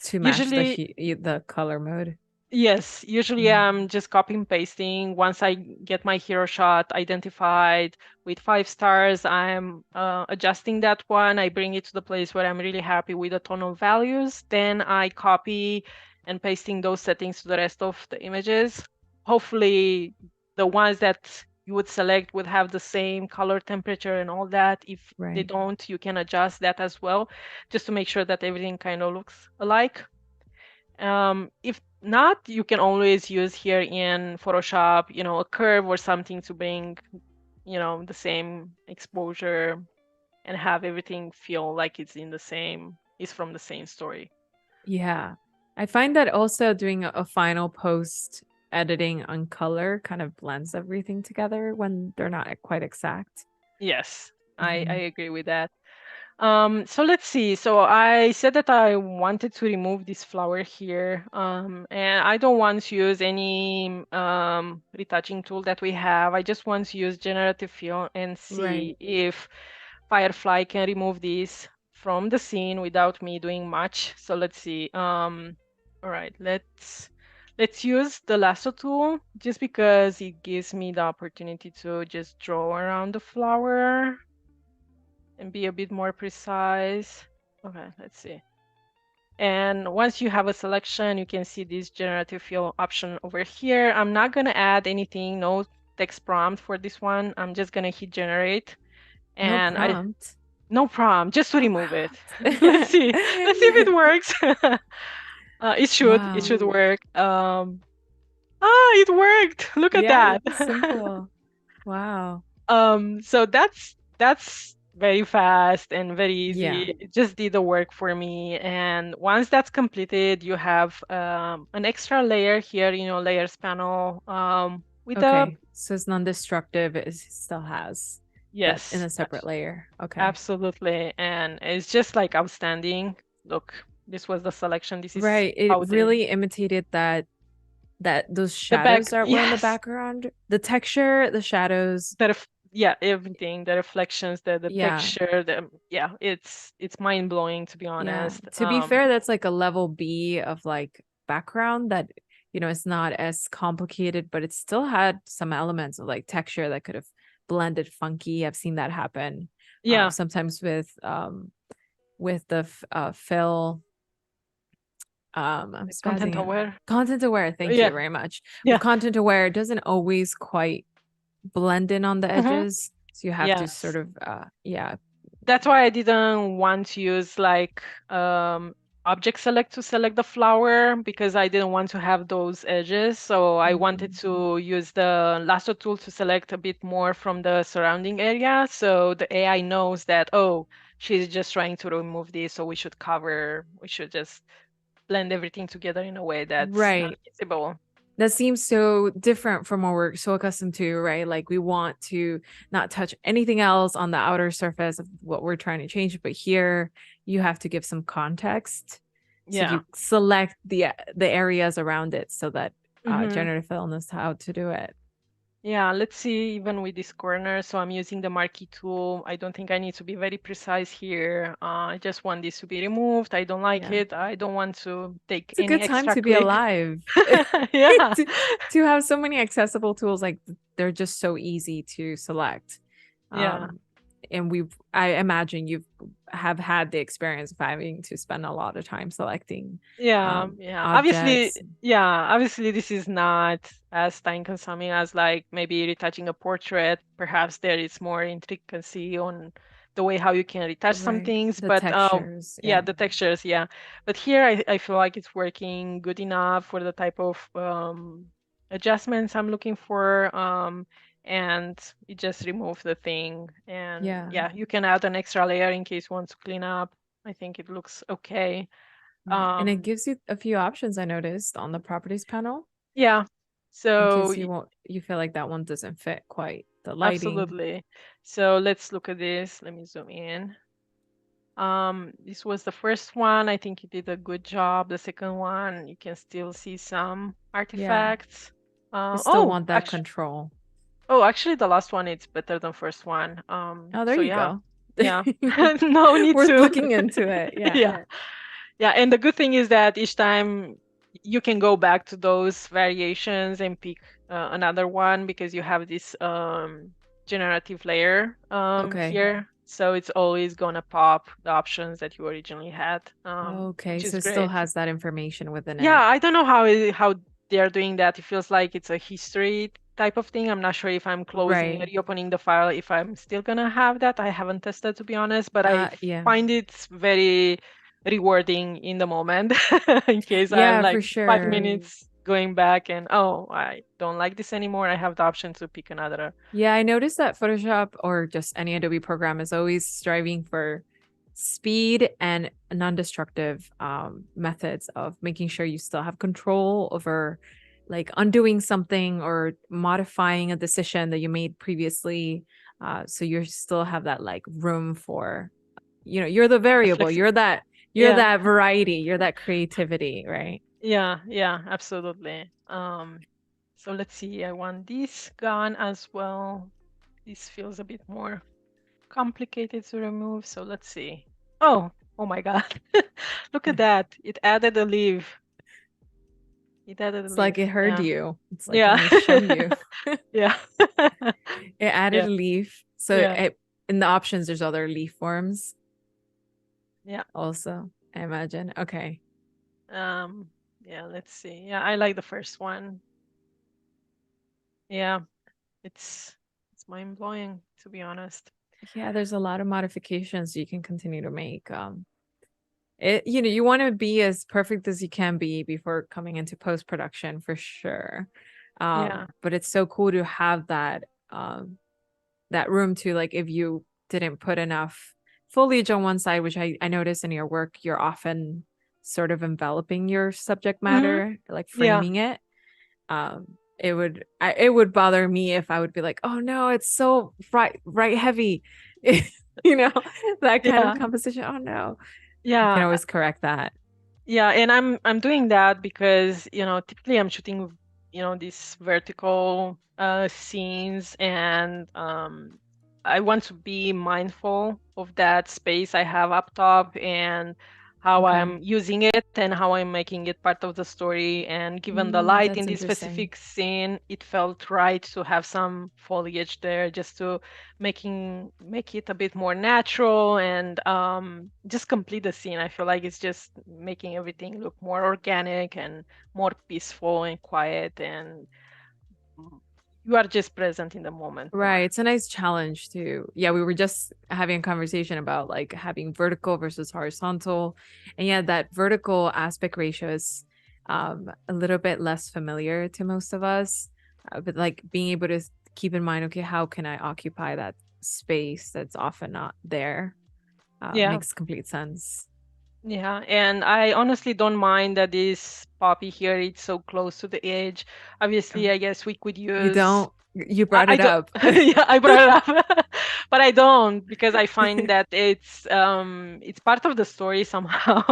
to match Usually, the color mode? yes, usually Mm. I'm just copy and pasting. Once I get my hero shot identified with 5 stars, I'm adjusting that one. I bring it to the place where I'm really happy with the tonal values. Then I copy and pasting those settings to the rest of the images. Hopefully, the ones that you would select would have the same color temperature and all that. If they Right. don't, you can adjust that as well, just to make sure that everything kind of looks alike. If not, you can always use here in Photoshop, a curve or something to bring, the same exposure and have everything feel like it's from the same story. Yeah. I find that also doing a final post editing on color kind of blends everything together when they're not quite exact. Yes, I Mhm. agree with that. So let's see. So I said that I wanted to remove this flower here, and I don't want to use any retouching tool that we have. I just want to use Generative Fill and Right. see if Firefly can remove this from the scene without me doing much. So let's see. All right, let's use the lasso tool just because it gives me the opportunity to just draw around the flower and be a bit more precise. Okay, let's see. And once you have a selection, you can see this generative fill option over here. I'm not going to add anything, no text prompt for this one. I'm just going to hit generate. No And prompt. no prompt, just to No remove it. Let's prompt. see. Let's see if it works. It Wow. should work. It worked. Look at Yeah, that. this is simple. Wow. So that's very fast and very easy. Yeah. It just did the work for me. And once that's completed, you have an extra layer here, layers panel with the Okay. So it's non-destructive. It still has that in yes, a separate layer. Okay. absolutely. And it's just like outstanding. Look, this was the selection. This is Right. It how they really imitated that those the back. shadows that were in the Yes, background, the texture, the shadows. yeah, everything, the reflections, the Yeah. texture, yeah, it's mind blowing to be Yeah. honest. To be fair, that's like a level B of like background that, it's not as complicated, but it still had some elements of like texture that could have blended funky. I've seen that happen Yeah, sometimes with the fill. I'm like content spazzing it. aware. Content aware. Thank you Yeah, very much. With yeah. content aware, it doesn't always quite blend in on the Hmm. edges. So you have to sort Yes. of yeah. That's why I didn't want to use like object select to select the flower because I didn't want to have those edges. So I wanted Mhm. to use the lasso tool to select a bit more from the surrounding area. So the AI knows that, oh, she's just trying to remove this, so we should just blend everything together in a way that's not Right. visible. That seems so different from what we're so accustomed to, right? Like we want to not touch anything else on the outer surface of what we're trying to change, but here you have to give some context. So Yeah. you select the areas around it so that Hmm. generative fill knows how to do it. Yeah, let's see even with this corner. So I'm using the marquee tool. I don't think I need to be very precise here. I just want this to be removed. I don't like Yeah. it. I don't want to take It's a any good time extra to be click. alive. Yeah. to, to have so many accessible tools, like they're just so easy to select. Yeah. Um, and I imagine you've have had the experience of having to spend a lot of time selecting Yeah, yeah. objects. Obviously this is not as time consuming as like maybe retouching a portrait. Perhaps there is more intricacy on the way how you can retouch some Right. things, The but textures. yeah, Yeah. the textures, yeah. But here I feel like it's working good enough for the type of adjustments I'm looking for. And it just removes the thing. And Yeah. yeah, you can add an extra layer in case you want to clean up. I think it looks okay. Right. And it Um, gives you a few options I noticed on the properties panel yeah. in So case you feel like that one doesn't fit quite the lighting. absolutely. So let's look at this. Let me zoom in. This was the first one. I think you did a good job. The second one, you can still see some Yeah. artifacts. You still want that control. Actually, the last one it's better than first one. Oh, there So you yeah, go. yeah. No need Worth to. looking into it. Yeah. Yeah. Yeah, and the good thing is that each time you can go back to those variations and pick another one because you have this generative layer Okay. here. So it's always gonna pop the options that you originally had, Okay. which So is it still great. has that information within Yeah, it. I don't know how they're doing that. It feels like it's a history type of thing. I'm not sure if I'm closing and Right. reopening the file, if I'm still gonna have that. I haven't tested to be honest, but I Yeah. find it very rewarding in the moment in case I'm Yeah, like for 5 minutes sure. going back and oh, I don't like this anymore. I have the option to pick another. Yeah, I noticed that Photoshop or just any Adobe program is always striving for speed and non-destructive methods of making sure you still have control over like undoing something or modifying a decision that you made previously. So you still have that like room for you're the The variable. flexi You're yeah, that variety. You're that creativity, right? yeah, absolutely. So let's see, I want this gone as well. This feels a bit more complicated to remove, so let's see. Oh my God. Look at that. It added a leaf. It added a It's like leaf. it heard Yeah. you. It's like it Yeah. may shun you. Yeah. It added Yeah. a leaf. So Yeah. in the options, there's other leaf forms Yeah. also, I imagine. Okay. Um, yeah, let's see. Yeah, I like the first one. Yeah, it's it's mind-blowing, to be honest. Yeah, there's a lot of modifications you can continue to make. You want to be as perfect as you can be before coming into post-production for sure. Yeah. But it's so cool to have that room to, like, if you didn't put enough foliage on one side, which I notice in your work, you're often sort of enveloping your subject Hmm. matter, like Yeah. framing it. It would bother me if I would be like, oh no, it's so right heavy. you know, that kind of Yeah. composition. Oh no. You can Yeah. always correct that. Yeah, and I'm doing that because, typically I'm shooting, these vertical scenes, and I want to be mindful of that space I have up top and how Okay. I'm using it and how I'm making it part of the story. And given the light in That's this interesting. specific scene, it felt right to have some foliage there just to make it a bit more natural and just complete the scene. I feel like it's just making everything look more organic and more peaceful and quiet, and mm, you are just present in the moment Right. more. It's a nice challenge too. Yeah, we were just having a conversation about like having vertical versus horizontal. And yeah, that vertical aspect ratio is a little bit less familiar to most of us. But like being able to keep in mind, okay, how can I occupy that space that's often not there? Yeah. Makes complete sense. Yeah, and I honestly don't mind that this poppy here is so close to the edge. Oh, Obviously, I guess we could you use. don't, you I, brought I it don't. up. Yeah, I brought it up, but I don't because I find that it's part of the story somehow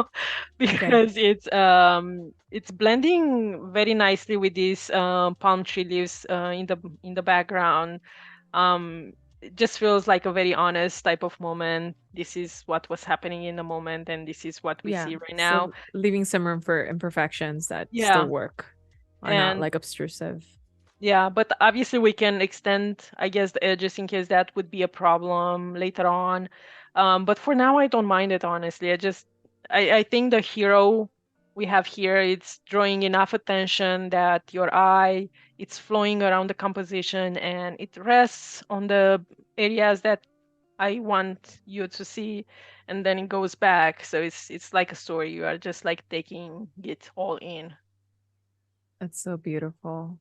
Okay. because it's blending very nicely with these palm tree leaves in the background. It just feels like a very honest type of moment. This is what was happening in the moment, and this is what we Yeah. see right now. Still leaving some room for imperfections that still Yeah, work, are not and like obtrusive. yeah, but obviously we can extend, I guess, the edges in case that would be a problem later on. But for now, I don't mind it, honestly. I think the hero we have here, it's drawing enough attention that your eye, it's flowing around the composition and it rests on the areas that I want you to see, and then it goes back. So it's like a story. You are just like taking it all in. That's so beautiful.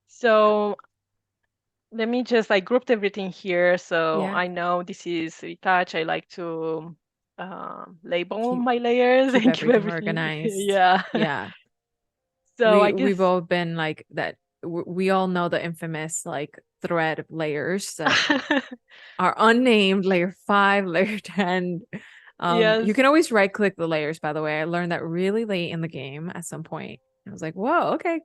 So let me just, I grouped everything here so Yeah. I know this is retouch. I like to label Keep my layers keep and keep everything everything. organized. Yeah. Yeah. So I We've guess all been like that. We all know the infamous like thread of layers that are unnamed, layer 5, layer 10. You yes. can always right click the layers, by the way. I learned that really late in the game at some point. I was like, whoa, okay.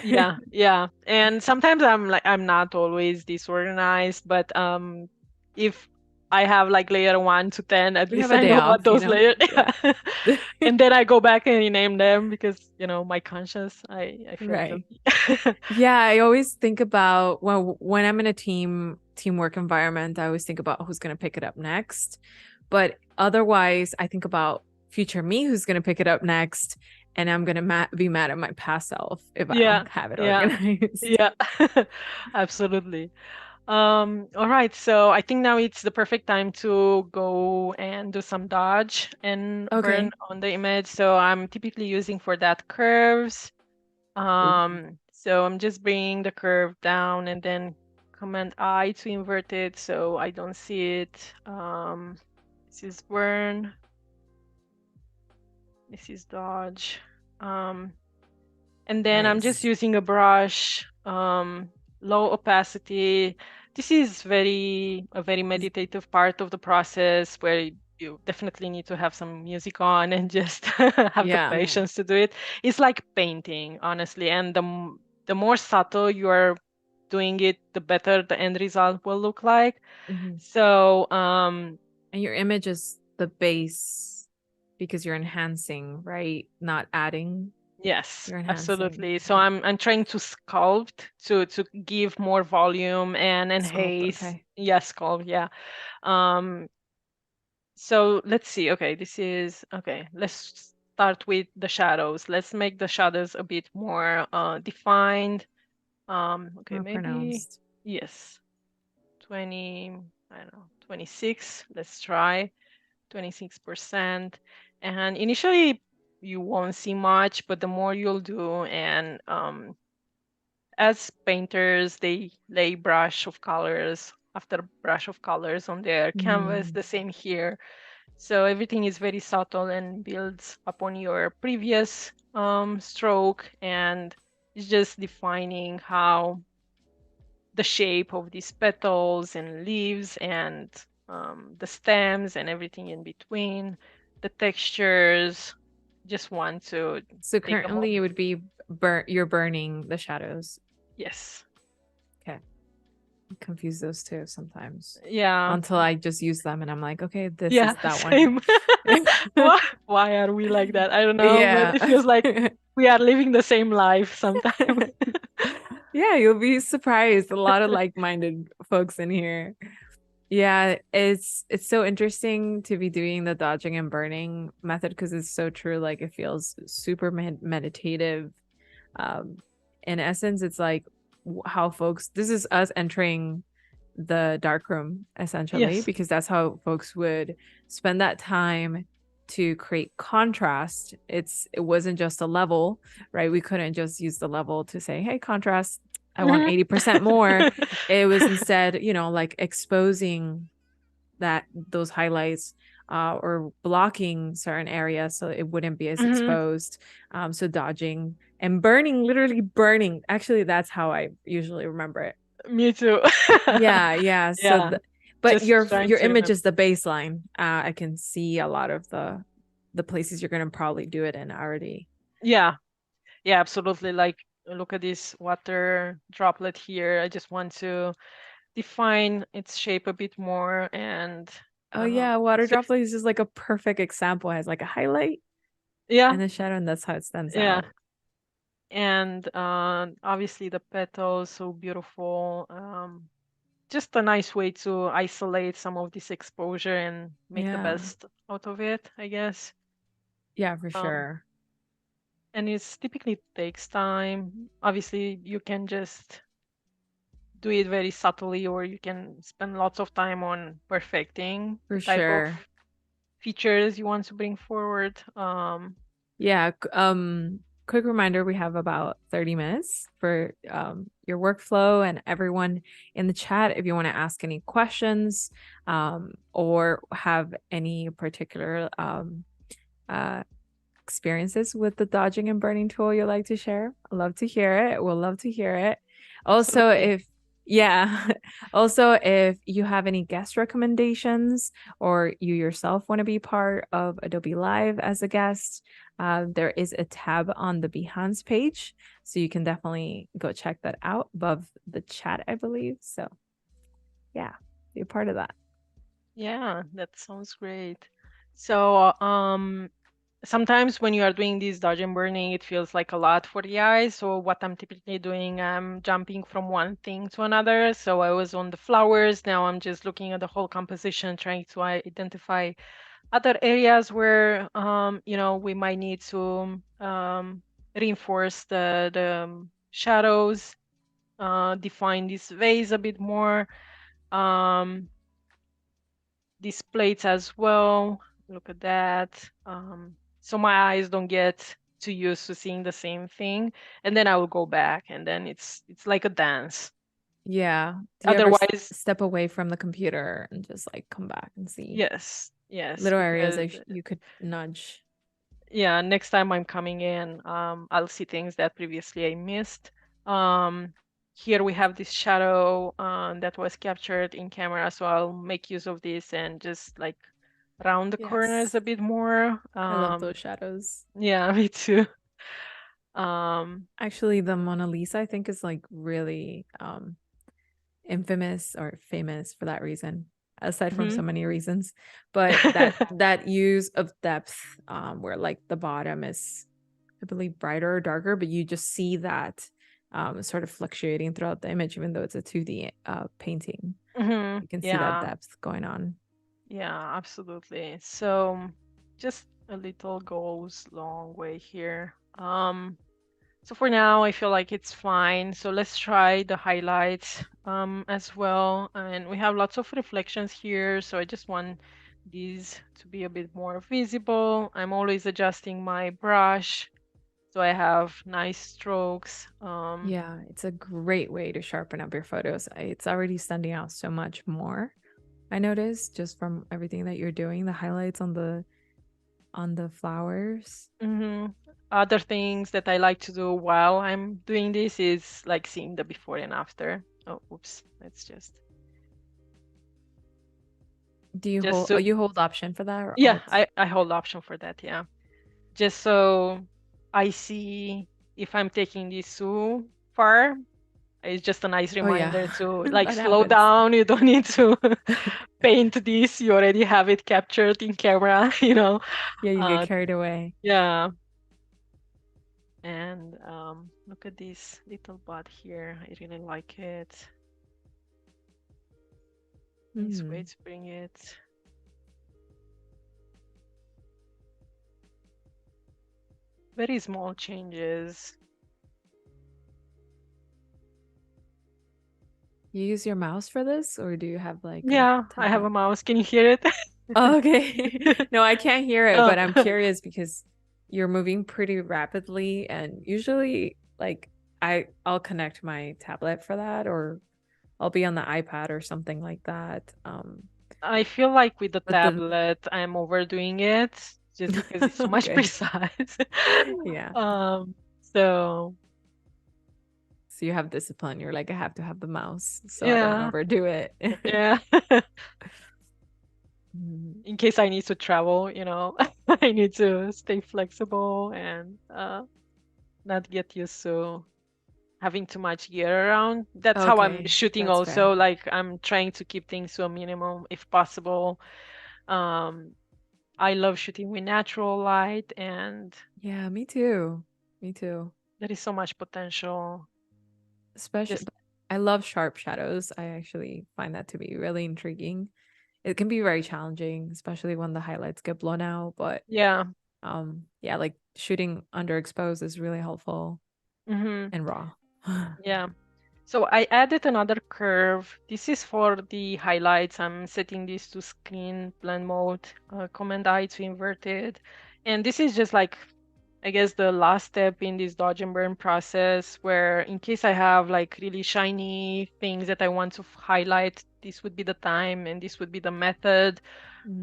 Yeah, yeah. And sometimes I'm not always disorganized, but if I have like layer 1 to 10, at We have least a I day know what off, those layers. Yeah. And then I go back and rename them because, my conscience, I feel Right. guilty. Yeah, I always think about, well, when I'm in a teamwork environment, I always think about who's going to pick it up next. But otherwise, I think about future me who's going to pick it up next, and I'm going to be mad at my past self if I Yeah, don't have it yeah, organized. yeah. Absolutely. All right, so I think now it's the perfect time to go and do some dodge and burn Okay. on the image. So I'm typically using for that curves. Ooh, So I'm just bringing the curve down and then Command I to invert it so I don't see it. This is burn. This is dodge. Um, and then I'm just nice. using a brush, low opacity, This is a very meditative part of the process where you definitely need to have some music on and just have the Yeah. patience to do it. It's like painting, honestly, and the more subtle you are doing it, the better the end result will look like. Hmm. So, And your image is the base because you're enhancing, right? Not adding. yes, You're enhancing. absolutely. So Okay. I'm trying to sculpt to give more volume and Sculpt. enhance. Okay. Yes, sculpt, yeah. Um, So let's see. Okay, this is okay. Let's start with the shadows. Let's make the shadows a bit more defined. Okay, More maybe pronounced. yes, 20, I don't know, 26. Let's try 26%. And initially you won't see much, but the more you'll do, and as painters, they lay brush of colors after brush of colors on their canvas. Mm. The same here. So everything is very subtle and builds upon your previous stroke, and it's just defining how the shape of these petals and leaves and the stems and everything in between, the textures. Just want to So take a currently it moment. would be you're burning the shadows. Yes. Okay. Confuse those two sometimes Yeah. until I just use them and I'm like, okay, this Yeah. is that one. Same. Why are we like that? I don't know, but Yeah. it feels like we are living the same life sometimes. Yeah, you'll be surprised. A lot of like-minded folks in here. Yeah, it's so interesting to be doing the dodging and burning method because it's so true. Like it feels super meditative. Um, in essence, it's like how folks, this is us entering the dark room essentially, Yes. because that's how folks would spend that time to create contrast. It wasn't just a level, right? We couldn't just use the level to say, hey, contrast, I want Mhm. 80% more. It was instead, like exposing that those highlights or blocking certain areas so it wouldn't be as Mhm. exposed. So dodging and burning, literally burning. Actually, that's how I usually remember it. Me too. Yeah, yeah. Yeah. But Just your trying your to image remember. is the baseline. I can see a lot of the places you're gonna probably do it in already. Yeah. Yeah, absolutely. Like, look at this water droplet here. I just want to define its shape a bit more, and Oh yeah, water it's just, droplet is just like a perfect example. It has like a highlight yeah, and a shadow, and that's how it stands yeah. out. And obviously the petals, so beautiful. Just a nice way to isolate some of this exposure and make the Yeah. best out of it, I guess. Yeah, for Um, sure. and it's typically takes time. Obviously, you can just do it very subtly, or you can spend lots of time on perfecting the For type of sure. features you want to bring forward. Yeah, quick reminder, we have about 30 minutes for your workflow and everyone in the chat if you want to ask any questions or have any particular uh experiences with the dodging and burning tool you'd like to share. I'd love to hear it. We'll love to hear it. Also, Absolutely. if yeah, also if you have any guest recommendations or you yourself want to be part of Adobe Live as a guest, there is a tab on the Behance page. So you can definitely go check that out above the chat, I believe. So yeah, be a part of that. Yeah, that sounds great. So, sometimes when you are doing this dodge and burning, it feels like a lot for the eyes. So what I'm typically doing, I'm jumping from one thing to another. So I was on the flowers. Now I'm just looking at the whole composition, trying to identify other areas where, we might need to reinforce the shadows, define this vase a bit more. Um, these plates as well. Look at that. So my eyes don't get too used to seeing the same thing, and then I will go back, and then it's like a dance. Yeah. Do you ever Otherwise, step away from the computer and just like come back and see yes, yes, little areas because that you could nudge? yeah, next time I'm coming in, I'll see things that previously I missed. Um, here we have this shadow that was captured in camera, so I'll make use of this and just like round the corners Yes. a bit more. I love those shadows. Yeah, me too. Um, Actually, the Mona Lisa, I think, is like really infamous or famous for that reason, aside from so mhm, many reasons. But that use of depth, where like the bottom is, I believe, brighter or darker, but you just see that sort of fluctuating throughout the image, even though it's a 2D painting. You can see that yeah, depth going on. yeah, absolutely. So just a little goes long way here. So for now, I feel like it's fine. So let's try the highlights as well. And we have lots of reflections here. So I just want these to be a bit more visible. I'm always adjusting my brush so I have nice strokes. Yeah, it's a great way to sharpen up your photos. It's already standing out so much more. I noticed just from everything that you're doing, the highlights on the flowers. mhm. Other things that I like to do while I'm doing this is like seeing the before and after. Oh, oops. Let's Do you just hold, oh, so you hold option for that or yeah, alt? I hold option for that, yeah. Just so I see if I'm taking this too far. It's just a nice Oh yeah, reminder to like that slow happens. down. You don't need to paint this. You already have it captured in camera, you know. Yeah, you get Uh, carried away. yeah. And look at this little bud here. I really like it. Nice way Hmm. to bring it. Very small changes. You use your mouse for this, or do you have like a Yeah, I have tablet? a mouse. Can you hear it? Oh, okay. No, I can't hear it, Oh, but I'm curious because you're moving pretty rapidly, and usually, like, I'll connect my tablet for that, or I'll be on the iPad or something like that. I feel like with the But the tablet, I'm overdoing it just because it's too much okay, precise. yeah. Um, so So you have discipline. You're like, I have to have the mouse, so I don't yeah, overdo it. yeah. Mm. In case I need to travel, I need to stay flexible and not get used to having too much gear around. That's how I'm Okay, shooting that's fair. also. Like I'm trying to keep things to a minimum if possible. Um, I love shooting with natural light and Yeah, me too. Me too. there is so much potential. Especially, Just I love sharp shadows. I actually find that to be really intriguing. It can be very challenging, especially when the highlights get blown out. But yeah. yeah, like shooting underexposed is really helpful Hmm. and raw. Yeah. So I added another curve. This is for the highlights. I'm setting this to screen blend mode, Command I to inverted. And this is just like, I guess, the last step in this dodge and burn process where in case I have like really shiny things that I want to highlight, this would be the time and this would be the method,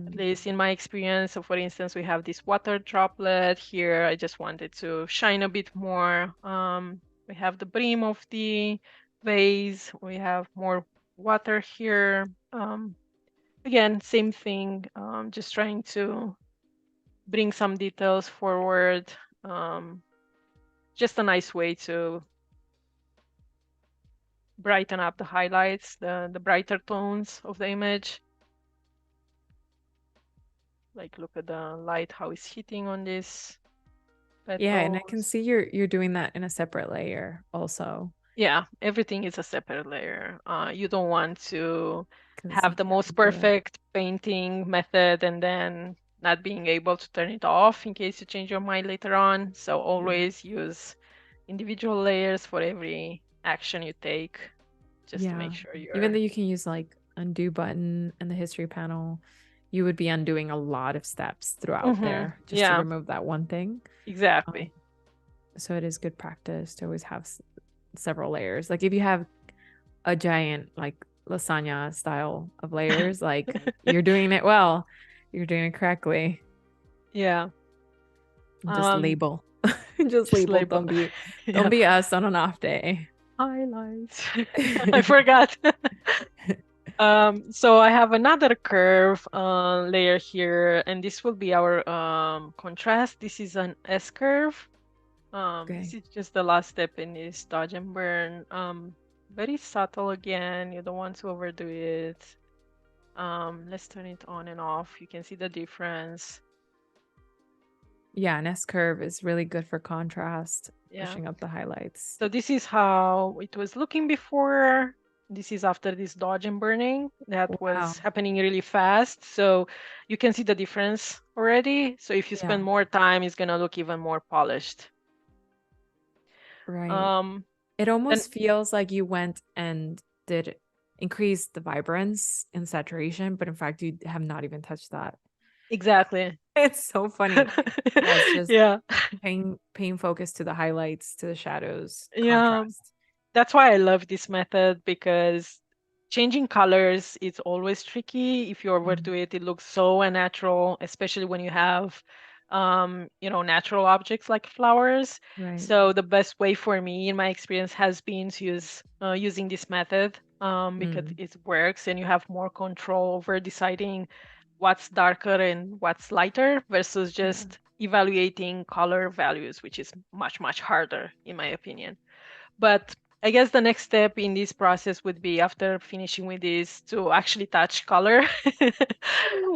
at Mm. least in my experience. So for instance, we have this water droplet here. I just wanted to shine a bit more. We have the brim of the vase. We have more water here. Again, same thing. Just trying to bring some details forward. Um, just a nice way to brighten up the highlights, the brighter tones of the image. Like look at the light, how it's hitting on these Yeah, and I can petals. see you're doing that in a separate layer also, Yeah, everything is a separate layer. You don't want to because have you the can't most do it. perfect painting method and then not being able to turn it off in case you change your mind later on. So Mm. always use individual layers for every action you take, just to make Yeah, sure even though you're. you can use like undo button and the history panel, you would be undoing a lot of steps throughout there just to Yeah, remove that one thing. Um, exactly. so it is good practice to always have several layers. Like if you have a giant like lasagna style of layers, like you're doing it well, you're doing it correctly. Yeah. Just Um, label, just just label. label. Don't Yeah. be us on an off day. Highlights. I forgot. So I have another curve layer here, and this will be our contrast. This is an S curve. This Okay. is just the last step in this dodge and burn. Very subtle again. You don't want to overdo it. Let's turn it on and off. You can see the difference. Yeah, an S curve is really good for contrast, Yeah. pushing up the highlights. So this is how it was looking before. This is after this dodge and burning that Wow. was happening really fast. So you can see the difference already. So if you Yeah, spend more time, it's gonna look even more polished. right. Um, It then almost feels like you went and did increase the vibrance and saturation, but in fact, you have not even touched that. exactly. It's so funny. Yeah, it's just Yeah. paying focus to the highlights, to the shadows, Yeah. contrast. That's why I love this method because changing colors is always tricky. If you Mhm. overdo it, it looks so unnatural, especially when you have, natural objects like flowers. Right. So the best way for me, in my experience, has been to use using this method because Mm. it works and you have more control over deciding what's darker and what's lighter versus Yeah. just evaluating color values, which is much, much harder, in my opinion. But I guess the next step in this process would be after finishing with this to actually touch color.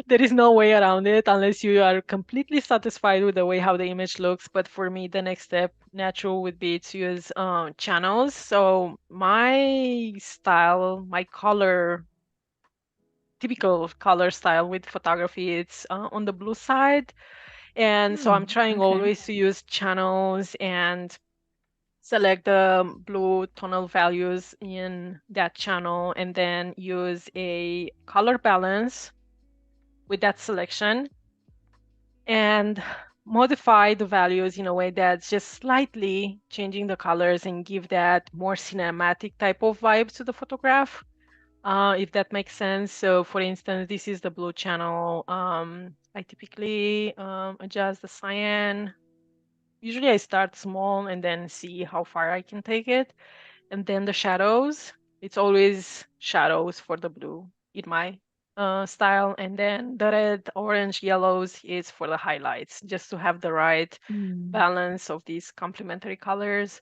There is no way around it unless you are completely satisfied with the way how the image looks. But for me, the next step natural would be to use channels. So my style, my color, typical color style with photography, it's on the blue side. And so I'm Hmm. trying Okay. always to use channels and select the blue tonal values in that channel and then use a color balance with that selection and modify the values in a way that's just slightly changing the colors and give that more cinematic type of vibe to the photograph, if that makes sense. So for instance, this is the blue channel. I typically adjust the cyan. Usually I start small and then see how far I can take it. And then the shadows, it's always shadows for the blue in my style. And then the red, orange, yellows is for the highlights, just to have the right Mm. balance of these complementary colors.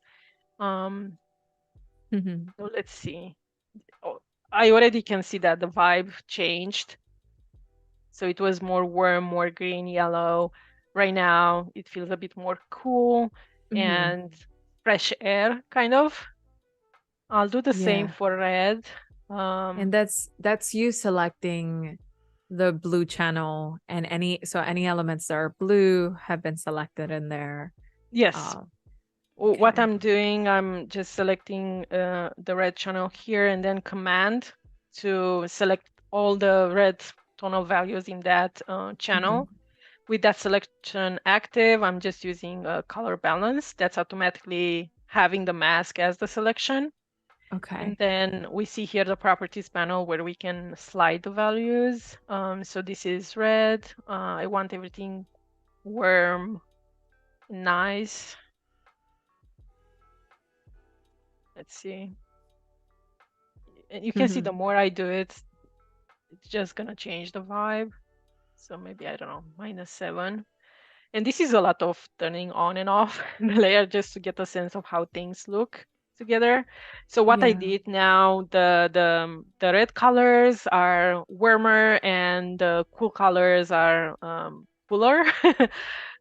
Um, Mhm. so let's see. Oh, I already can see that the vibe changed. So it was more warm, more green, yellow. Right now, it feels a bit more cool Mhm. and fresh air, kind of. I'll do the same Yeah. for red. And that's you selecting the blue channel and any elements that are blue have been selected in there. Yes. Uh, What okay. I'm doing, I'm just selecting the red channel here and then command to select all the red tonal values in that Mhm. channel. With that selection active, I'm just using a color balance that's automatically having the mask as the selection. And Okay. then we see here the properties panel where we can slide the values. So this is red. I want everything warm, nice. Let's see. And you can see the Mhm. more I do it, it's just gonna change the vibe. So maybe, I don't know, -7. And this is a lot of turning on and off the layer just to get a sense of how things look together. So what I Yeah. did now, the red colors are warmer and the cool colors are cooler.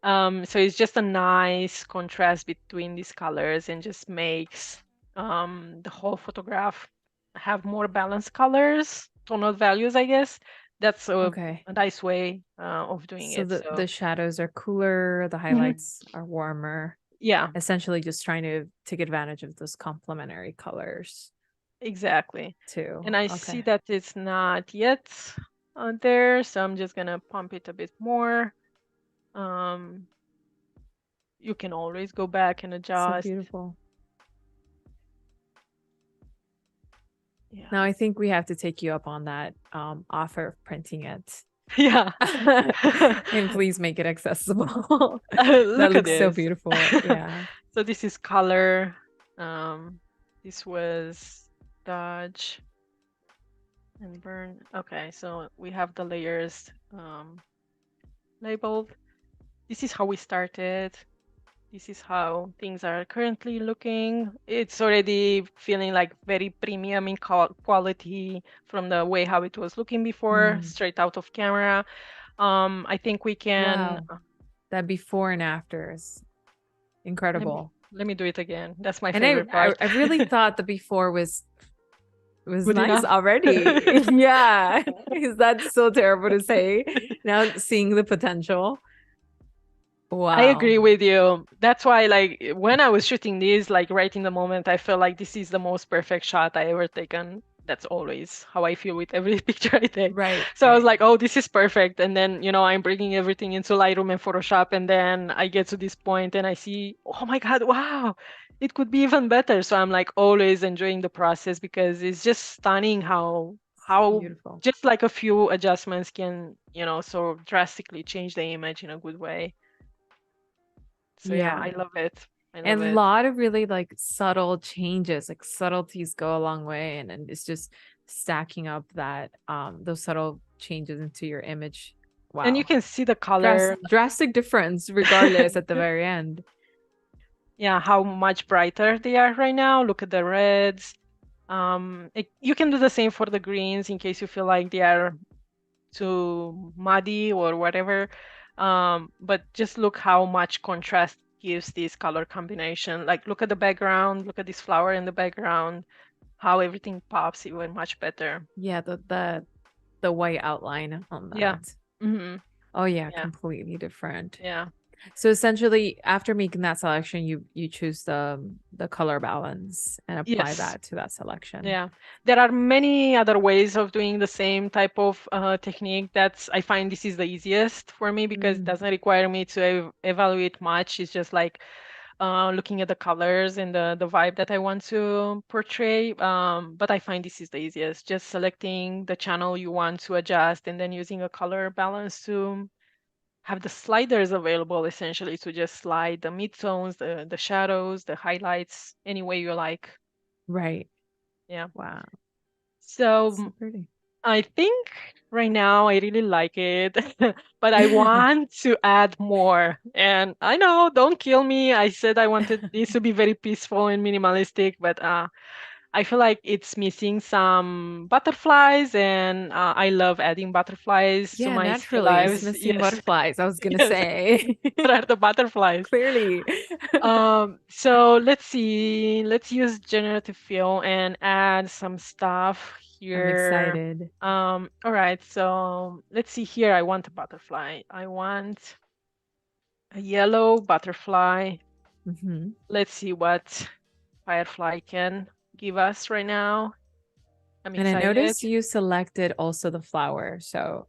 So it's just a nice contrast between these colors and just makes the whole photograph have more balanced colors, tonal values, I guess. That's Okay. a nice way of doing So it. the So shadows are cooler, the Mhm. highlights are warmer. Yeah, Essentially just trying to take advantage of those complementary colors exactly. too. And I see Okay. that it's not yet there, so I'm just gonna pump it a bit more. Um, you can always go back and So adjust. beautiful. Yeah. Now I think we have to take you up on that offer of printing it. Yeah. And please make it accessible. That Look at looks so this. beautiful. Yeah. So this is color. Um, This was dodge and burn. Okay, so we have the layers labeled. This is how we started. This is how things are currently looking. It's already feeling like very premium in quality from the way how it was looking before, Mm. straight out of camera. I think we can. Wow. That before and after is incredible. Let me do it again. That's my And favorite part. I really thought the before was Good nice enough. already. Yeah. Is that so terrible to say? Now seeing the potential. I Wow. agree with you. That's why, like, when I was shooting this, like, right in the moment, I felt like this is the most perfect shot I ever taken. That's always how I feel with every picture I take. Right, So I was right. like, oh, this is perfect. And then, I'm bringing everything into Lightroom and Photoshop. And then I get to this point and I see, oh my God, wow, it could be even better. So I'm like always enjoying the process because it's just stunning how Beautiful. just like a few adjustments can, so drastically change the image in a good way. So yeah, Yeah. I love it. I love And a it. lot of really like subtle changes, like subtleties go a long way. And it's just stacking up that those subtle changes into your image. And you Wow. can see the color. Drastic difference regardless at the very end. Yeah, how much brighter they are right now. Look at the reds. You can do the same for the greens in case you feel like they are too muddy or whatever. But just look how much contrast gives this color combination. Like look at the background, look at this flower in the background, how everything pops even much better. Yeah, the white outline on Yeah. that. Hmm. Oh yeah, Yeah. completely different. Yeah. So essentially, after making that selection, you choose the color balance and apply Yes. that to that selection. Yeah, there are many other ways of doing the same type of technique. I find this is the easiest for me because it Mm, doesn't require me to evaluate much. It's just like looking at the colors and the vibe that I want to portray. But I find this is the easiest. Just selecting the channel you want to adjust and then using a color balance to have the sliders available essentially to just slide the midtones, the shadows, the highlights, any way you like. right. Yeah. Wow. So So pretty. I think right now I really like it, but I want to add more. And I know, don't kill me. I said I wanted this to be very peaceful and minimalistic, but I feel like it's missing some butterflies, and I love adding butterflies to Yeah, my still naturally, it's lives. missing Yes, butterflies. I was gonna yes. say. What are the butterflies? Clearly. So let's see. Let's use generative fill and add some stuff I'm here. excited. All right, so let's see here. I want a butterfly. I want a yellow butterfly. Hmm. Let's see what Firefly can give us right now. I'm And I excited. noticed you selected also the flower, so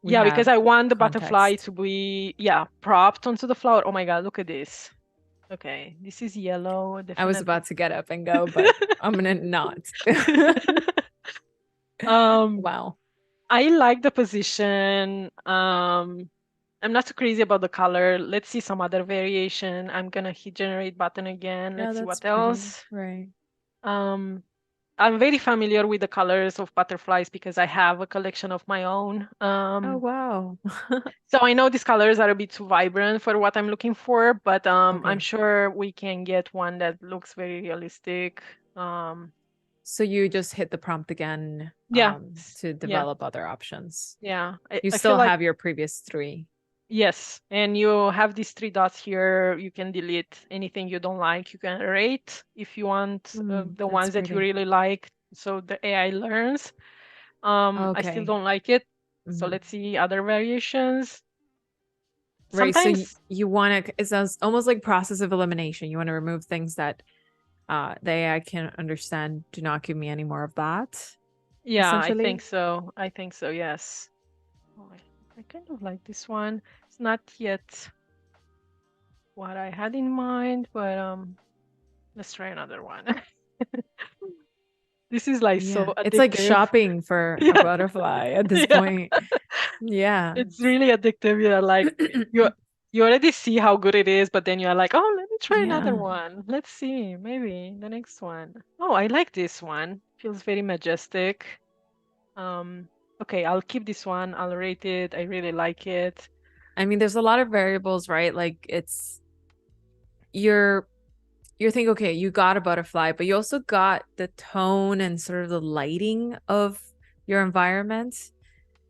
we Yeah, because have I want the butterfly context. to be, yeah, propped onto the flower. Oh my God, look at this. Okay, this is yellow, I was definitely. about to get up and go, but I'm gonna not. Um, Wow. I like the position. I'm not too crazy about the color. Let's see some other variation. I'm gonna hit generate button again. Yeah, Let's see that's what pretty. else. Right. Um, I'm very familiar with the colors of butterflies because I have a collection of my own. Oh, wow. So I know these colors are a bit too vibrant for what I'm looking for, but I'm Okay. sure we can get one that looks very realistic. So you just hit the prompt again Yeah, to yeah, develop other options. yeah. You I feel still like have your previous three. yes, and you have these three dots here. You can delete anything you don't like. You can rate if you want the That's ones that you pretty. really like. So the AI learns. I still Okay. don't like it. So Mhm. let's see other variations. Right. So Sometimes, you want to, it sounds almost like process of elimination. You want to remove things that the AI can understand. Do not give me any more of that, yeah, I think essentially. so. I think so, yes. Oh, I kind of like this one. It's not yet what I had in mind, but let's try another one. This is like so Yeah. It's like addictive. shopping for a Yeah, butterfly at this yeah. point. Yeah. It's really addictive. You're like you already see how good it is, but then you're like, oh, let me try another Yeah. one. Let's see, maybe the next one. Oh, I like this one. Feels very majestic. Um, okay, I'll keep this one. I'll rate it. I really like it. I mean, there's a lot of variables, right? Like it's you're you're thinking, okay, you got a butterfly, but you also got the tone and sort of the lighting of your environment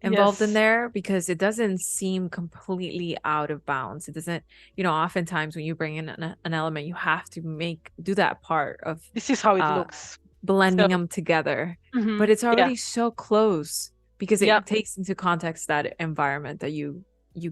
involved in Yes, there because it doesn't seem completely out of bounds. It doesn't, oftentimes when you bring in an element, you have to do that part of this is how it uh looks. So, blending them together. But it's yeah, already so close because yeah, it takes into context that environment that you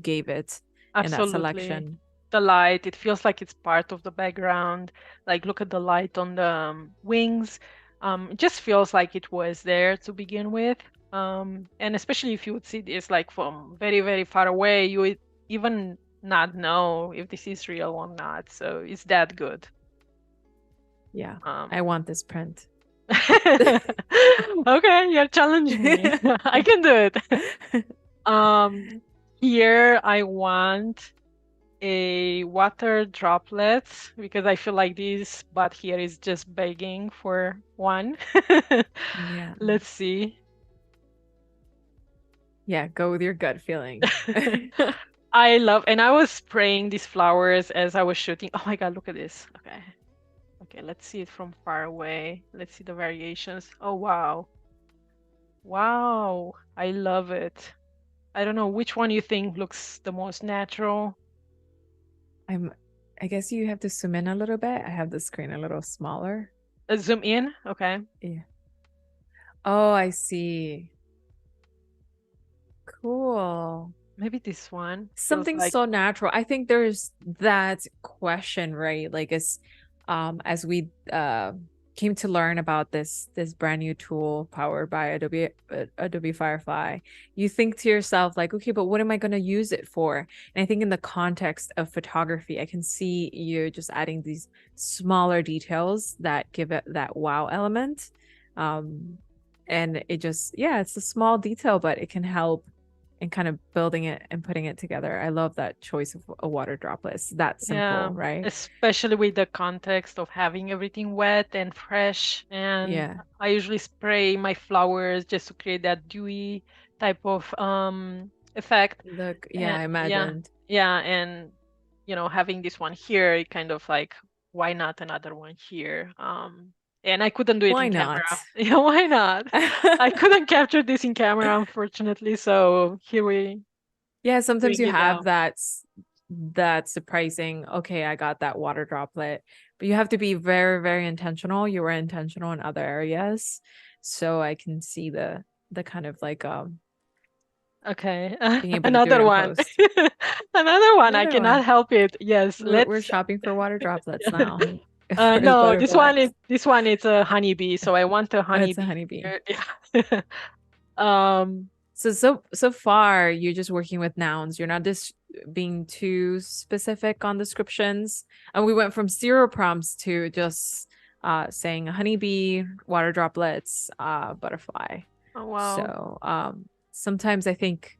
gave it in that absolutely. selection. The light, it feels like it's part of the background. Like, look at the light on the wings. It just feels like it was there to begin with. And especially if you would see this like from very, very far away, you would even not know if this is real or not. So it's that good. Yeah, I Um, want this print. okay, you're challenging me. I can do it. Um, Here I want a water droplet because I feel like this but here is just begging for one. Yeah. Let's see. Yeah, go with your gut feeling. I love, and I was spraying these flowers as I was shooting. Oh my God, look at this. Okay. Okay, let's see it from far away. Let's see the variations. Oh, wow. Wow. I love it. I don't know which one you think looks the most natural. I'm I guess you have to zoom in a little bit. I have the screen a little smaller. Zoom in. Okay. Yeah. Oh, I see. Cool. Maybe this one feels Something like, so natural. I think there's that question, right? Like as we came to learn about this brand new tool powered by Adobe Firefly, you think to yourself like, okay, but what am I going to use it for? And I think in the context of photography, I can see you just adding these smaller details that give it that wow element. Um, and it just, yeah, it's a small detail, but it can help and kind of building it and putting it together. I love that choice of a water droplet. It's that yeah, simple, right? especially with the context of having everything wet and fresh. And Yeah. I usually spray my flowers just to create that dewy type of effect. Look, yeah, And I yeah, imagined. yeah, and having this one here, it kind of like, why not another one here? And I couldn't do it Why in not? camera. Yeah, why not? I couldn't capture this in camera, unfortunately. So here we Yeah, sometimes bring you it have down. that surprising, okay, I got that water droplet. But you have to be very, very intentional. You were intentional in other areas. So I can see the kind of like Okay, being able to do it another in one. post. Another one. I Another one. cannot help it. Yes, We're let's. shopping for water droplets now for his No, this one is butterflies. a honeybee. So I want a Oh, it's a honeybee honeybee. here. Yeah. Um, So far, you're just working with nouns. You're not just being too specific on descriptions. And we went from zero prompts to just saying a honeybee, water droplets, butterfly. oh wow. So sometimes I think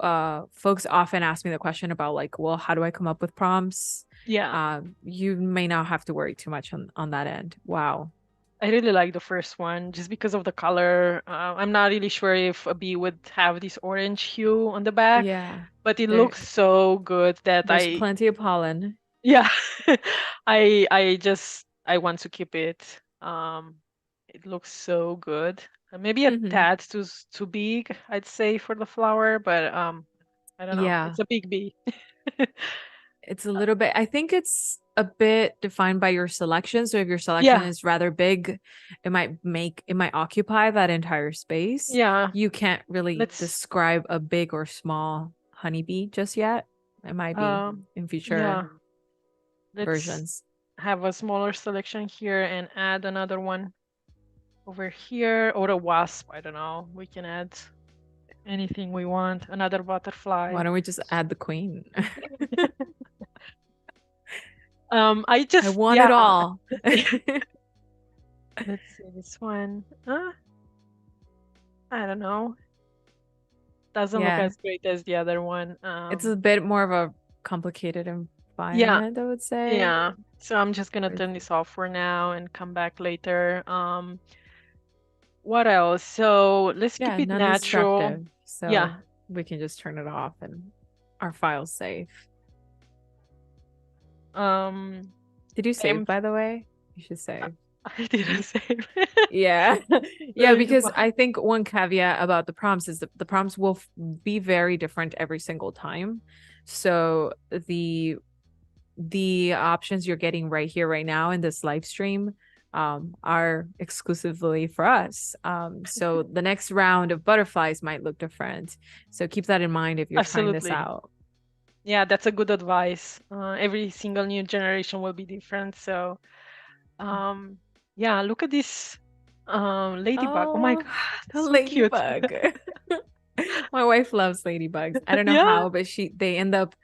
folks often ask me the question about like, well, how do I come up with prompts? Yeah. You may not have to worry too much on that end. Wow. I really like the first one just because of the color. I'm not really sure if a bee would have this orange hue on the back, Yeah. but it There looks so good that there's plenty of pollen. yeah, I want to keep it. It looks so good. Maybe a Hmm. tad too big, I'd say, for the flower, but I don't know. Yeah. It's a big bee. It's a little bit, I think it's a bit defined by your selection. So if your selection Yeah, is rather big, it might occupy that entire space. yeah. You can't really Let's describe a big or small honeybee just yet. It might be in yeah. future Let's versions. have a smaller selection here and add another one over here, or a wasp. I don't know. We can add anything we want. Another butterfly. Why don't we just add the queen? I I just want yeah. it all. Let's see this one. I don't know. Doesn't look Yeah. as great as the other one. It's a bit more of a complicated Yeah, environment, I would say. yeah. So I'm just gonna turn this off for now and come back later. What else? So let's keep Yeah, it natural. non-destructive. Yeah. So we can just turn it off and our file's safe. Um, Did you I am. save, by the way? You should save. I didn't save. Yeah. Let Yeah, me because I think one caveat about the prompts is that the prompts will be very different every single time. So the options you're getting right here, right now in this live stream are exclusively for us. So the next round of butterflies might look different. So keep that in mind if you're trying this Absolutely. out. Yeah, that's a good advice. Every single new generation will be different. So, um, yeah, look at this ladybug. Oh my Oh, God, the so cute. ladybug. My wife loves ladybugs. I don't know Yeah, how, but they end up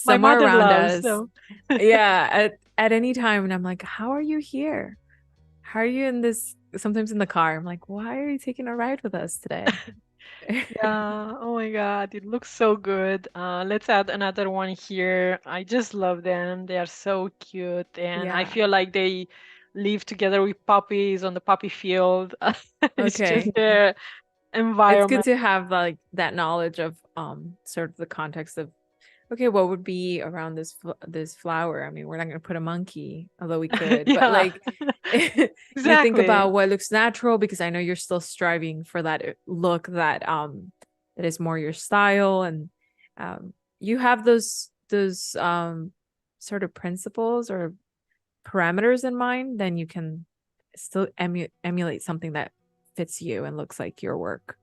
my somewhere mother around loves us. them. Yeah, at any time. And I'm like, how are you here? How are you in this? Sometimes in the car, I'm like, why are you taking a ride with us today? Yeah, oh my God, it looks so good. Let's add another one here. I just love them. They are so cute, and I Yeah. feel like they live together with puppies on the puppy field. It's just Okay. their It's good environment. to have like that knowledge of sort of the context of okay, what would be around this flower? I mean, we're not going to put a monkey, although we could, but Yeah, like you think exactly. about what looks natural because I know you're still striving for that look that is more your style and you have those sort of principles or parameters in mind, then you can still emulate something that fits you and looks like your work.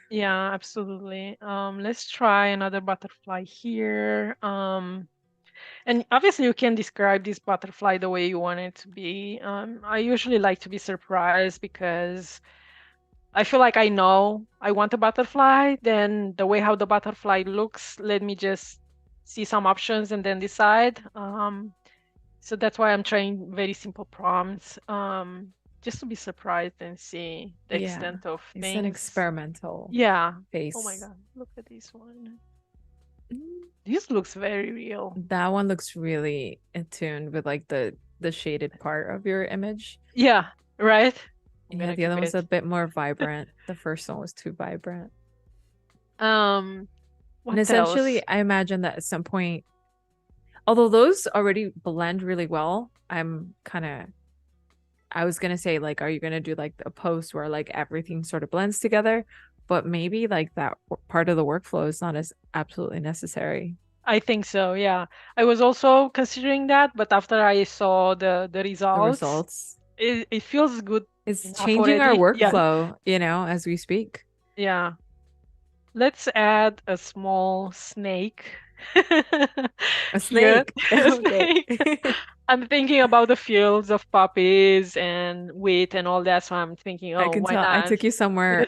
Yeah, absolutely. Let's try another butterfly here. And obviously you can describe this butterfly the way you want it to be. I usually like to be surprised because I feel like I know I want a butterfly, then the way how the butterfly looks, let me just see some options and then decide. So that's why I'm trying very simple prompts, just to be surprised and see the Yeah, extent of it's an things. experimental Yeah. Oh my face. God, look at this one. Mm. This looks very real. That one looks really attuned with like the shaded part of your image. Yeah, right? I'm Yeah, gonna the keep other one's it. a bit more vibrant. The first one was too vibrant. Um, And what else? essentially, I imagine that at some point, although those already blend really well, I was gonna say, like, are you gonna do like a post where like everything sort of blends together? But maybe like that part of the workflow is not as absolutely necessary. I think so, yeah. I was also considering that, but after I saw the The results, results. it feels good It's enough changing our already. Yeah, workflow, as we speak. yeah. Let's add a small snake A here. snake. A Okay. snake. I'm thinking about the fields of puppies and wheat and all that, so I'm thinking, I oh, can why tell I not? took you somewhere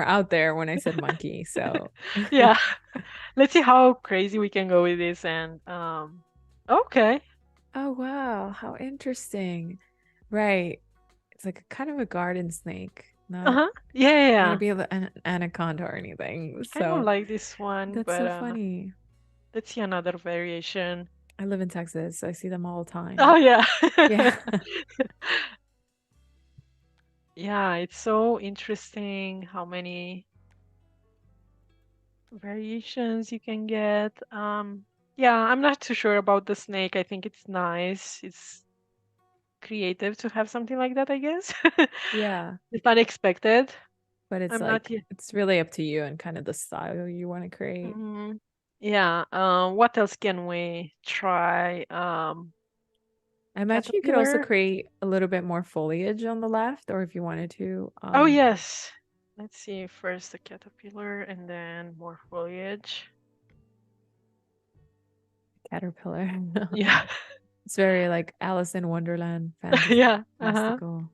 out there when I said monkey. So Yeah. Let's see how crazy we can go with this and okay. oh wow, how interesting. Right. It's like a kind of a garden snake, not Uh-huh. Yeah, yeah, not gonna yeah. be an anaconda or anything. I don't So like this one, that's but so funny. let's see another variation. I live in Texas, so I see them all the Oh time. yeah. Yeah. Yeah, it's so interesting how many variations you can get. Yeah, I'm not too sure about the snake. I think it's nice. It's creative to have something like that, I guess. Yeah. It's unexpected. But it's I'm not like yet. it's really up to you and kind of the style you want to create. Yeah. What else can we try? I imagine you could also Caterpillar. create a little bit more foliage on the left, or if you wanted to, Oh yes. Let's see. First the caterpillar and then more foliage. caterpillar. Yeah. It's very like Alice in Wonderland, Yeah. Uh-huh. fantastical.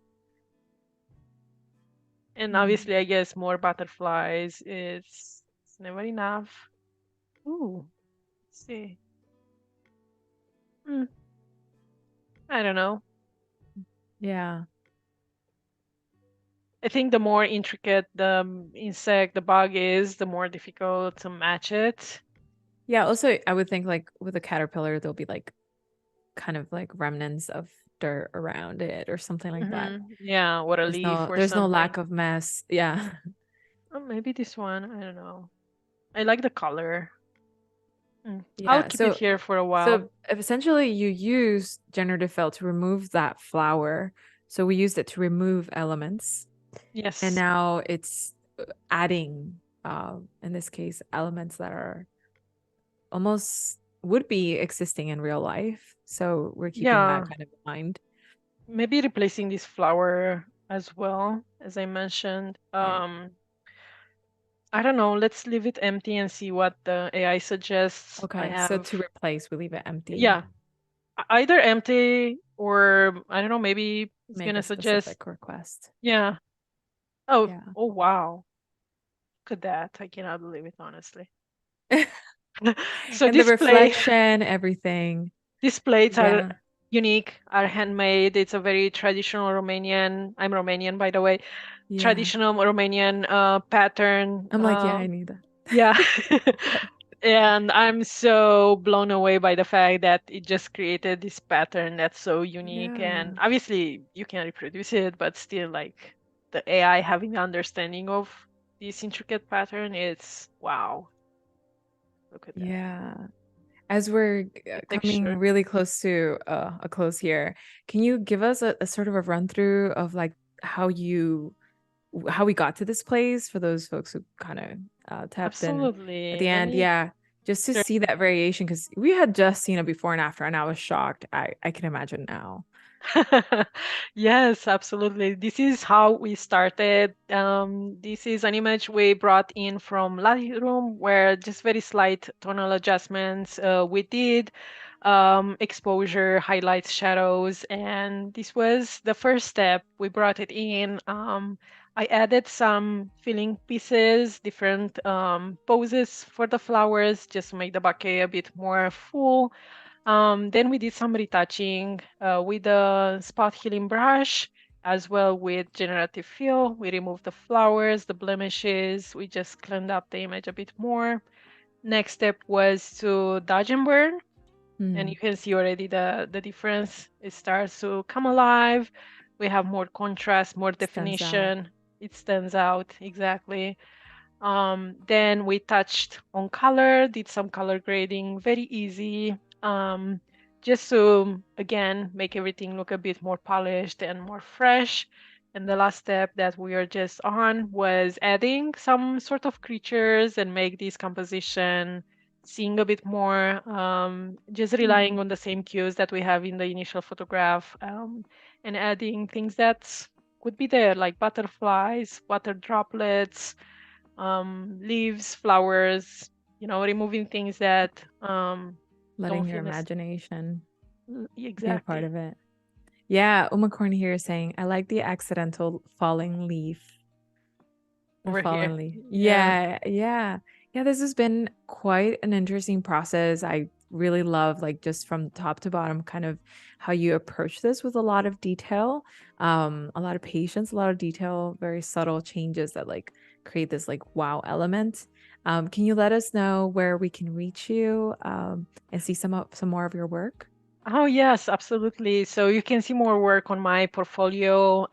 And Mm. obviously, I guess more butterflies. It's never enough. Ooh. Let's see. Hmm, I don't know. Yeah. I think the more intricate the insect, the bug is, the more difficult to match it. Yeah, also I would think like with a caterpillar, there'll be like kind of like remnants of dirt around it or something like that. Yeah, or a leaf or There's no something. lack of mess. Yeah. Oh, maybe this one. I don't know. I like the color. I'll Yeah. keep it here for a while. So essentially you use generative fill to remove that flower. So we used it to remove elements and Yes. now it's adding in this case elements that are almost would be existing in real life. So we're keeping that Yeah. kind of in mind. Maybe replacing this flower as well, as I mentioned. Right. I don't know. Let's leave it empty and see what the AI suggests. I Okay. So have, to replace, we leave it empty. yeah, either empty or I don't know, maybe it's Make gonna a suggest, specific request. yeah. Oh, Yeah. oh wow. Look at that. I cannot believe it, honestly. So And the this play reflection, everything. These plates are Yeah. unique, are handmade. It's a very traditional Romanian. I'm Romanian, by the way. Yeah. Traditional Romanian pattern. I'm like, yeah, I need that. Yeah. And I'm so blown away by the fact that it just created this pattern that's so unique. Yeah. And obviously, you can reproduce it, but still, like the AI having the understanding of this intricate pattern, it's wow. Look at that. Yeah. As we're The coming texture. really close to a close here, can you give us a sort of a run through of like how you how we got to this place for those folks who kind of tapped in at Absolutely. the Let end? me. Yeah, just to see that variation because we had just seen it before and after, and I was shocked. I can imagine now. Yes, absolutely. This is how we started. This is an image we brought in from Lightroom, where just very slight tonal adjustments we did, exposure, highlights, shadows, and this was the first step. We brought it in. I added some filling pieces, different poses for the flowers, just to make the bouquet a bit more full. Then we did some retouching with a spot healing brush as well with generative fill. We removed the flowers, the blemishes. We just cleaned up the image a bit more. Next step was to dodge and burn. And you Hmm. can see already the difference. It starts to come alive. We have more contrast, more Stands out. definition. It stands out exactly. Then we touched on color, did some color grading, very easy. Just to, again, make everything look a bit more polished and more fresh. And the last step that we are just on was adding some sort of creatures and make this composition seeing a bit more, just Hmm. relying on the same cues that we have in the initial photograph, and adding things that could be there, like butterflies, water droplets, leaves, flowers, removing things that don't Letting your feel imagination be a part exactly of it. Yeah, Umacorn here is saying, I like the accidental falling leaf. The over here. fallen leaf. Yeah. Yeah, yeah. Yeah, this has been quite an interesting process. I really love like just from top to bottom kind of how you approach this with a lot of detail, a lot of patience, a lot of detail, very subtle changes that like create this like wow element. Can you let us know where we can reach you and see some more of your work? Oh, yes, absolutely. So you can see more work on my portfolio.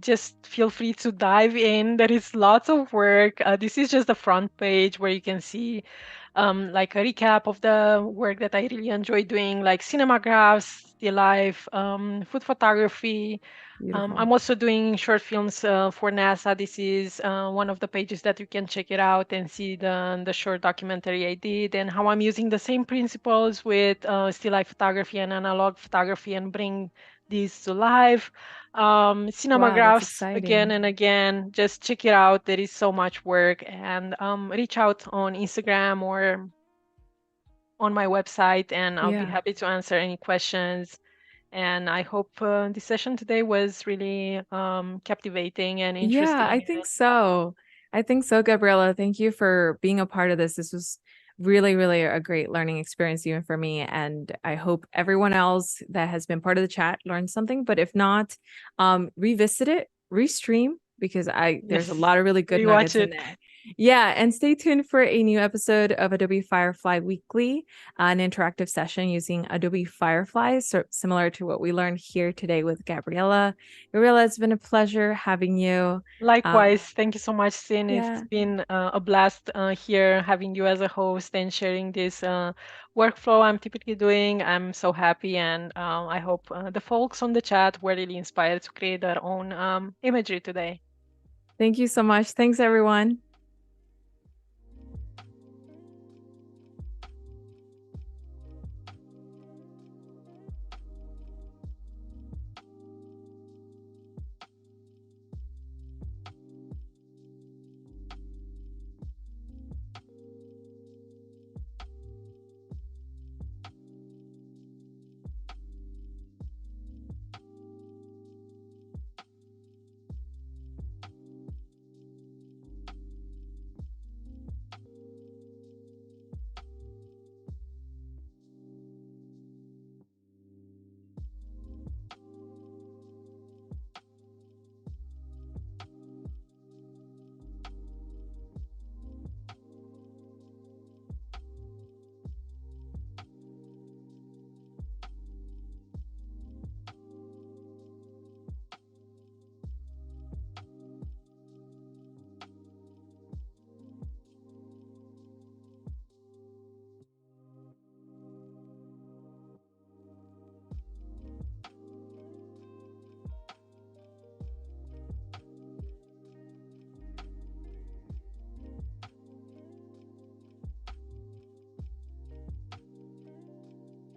Just feel free to dive in. There is lots of work. This is just the front page where you can see like a recap of the work that I really enjoy doing, like cinemagraphs, still life, food photography. Beautiful. I'm also doing short films for NASA. This is one of the pages that you can check it out and see the short documentary I did and how I'm using the same principles with still life photography and analog photography and bring these to life. Wow, that's Cinemagraphs again exciting. and again. Just check it out. There is so much work and reach out on Instagram or on my website and I'll be Yeah. happy to answer any questions. And I hope this session today was really captivating and Yeah, I interesting. think so. I think so, Gabriela. Thank you for being a part of this. This was really, really a great learning experience, even for me. And I hope everyone else that has been part of the chat learned something. But if not, revisit it, restream, because I there's a Yes, lot of really good rewatch nuggets in it. there. Yeah, and stay tuned for a new episode of Adobe Firefly Weekly, an interactive session using Adobe Firefly, so similar to what we learned here today with Gabriela. Gabriela, it's been a pleasure having you. Likewise, thank you so much, Sin. It's Yeah, been a blast here having you as a host and sharing this workflow I'm typically doing. I'm so happy, and I hope the folks on the chat were really inspired to create their own imagery today. thank you so much. Thanks, everyone.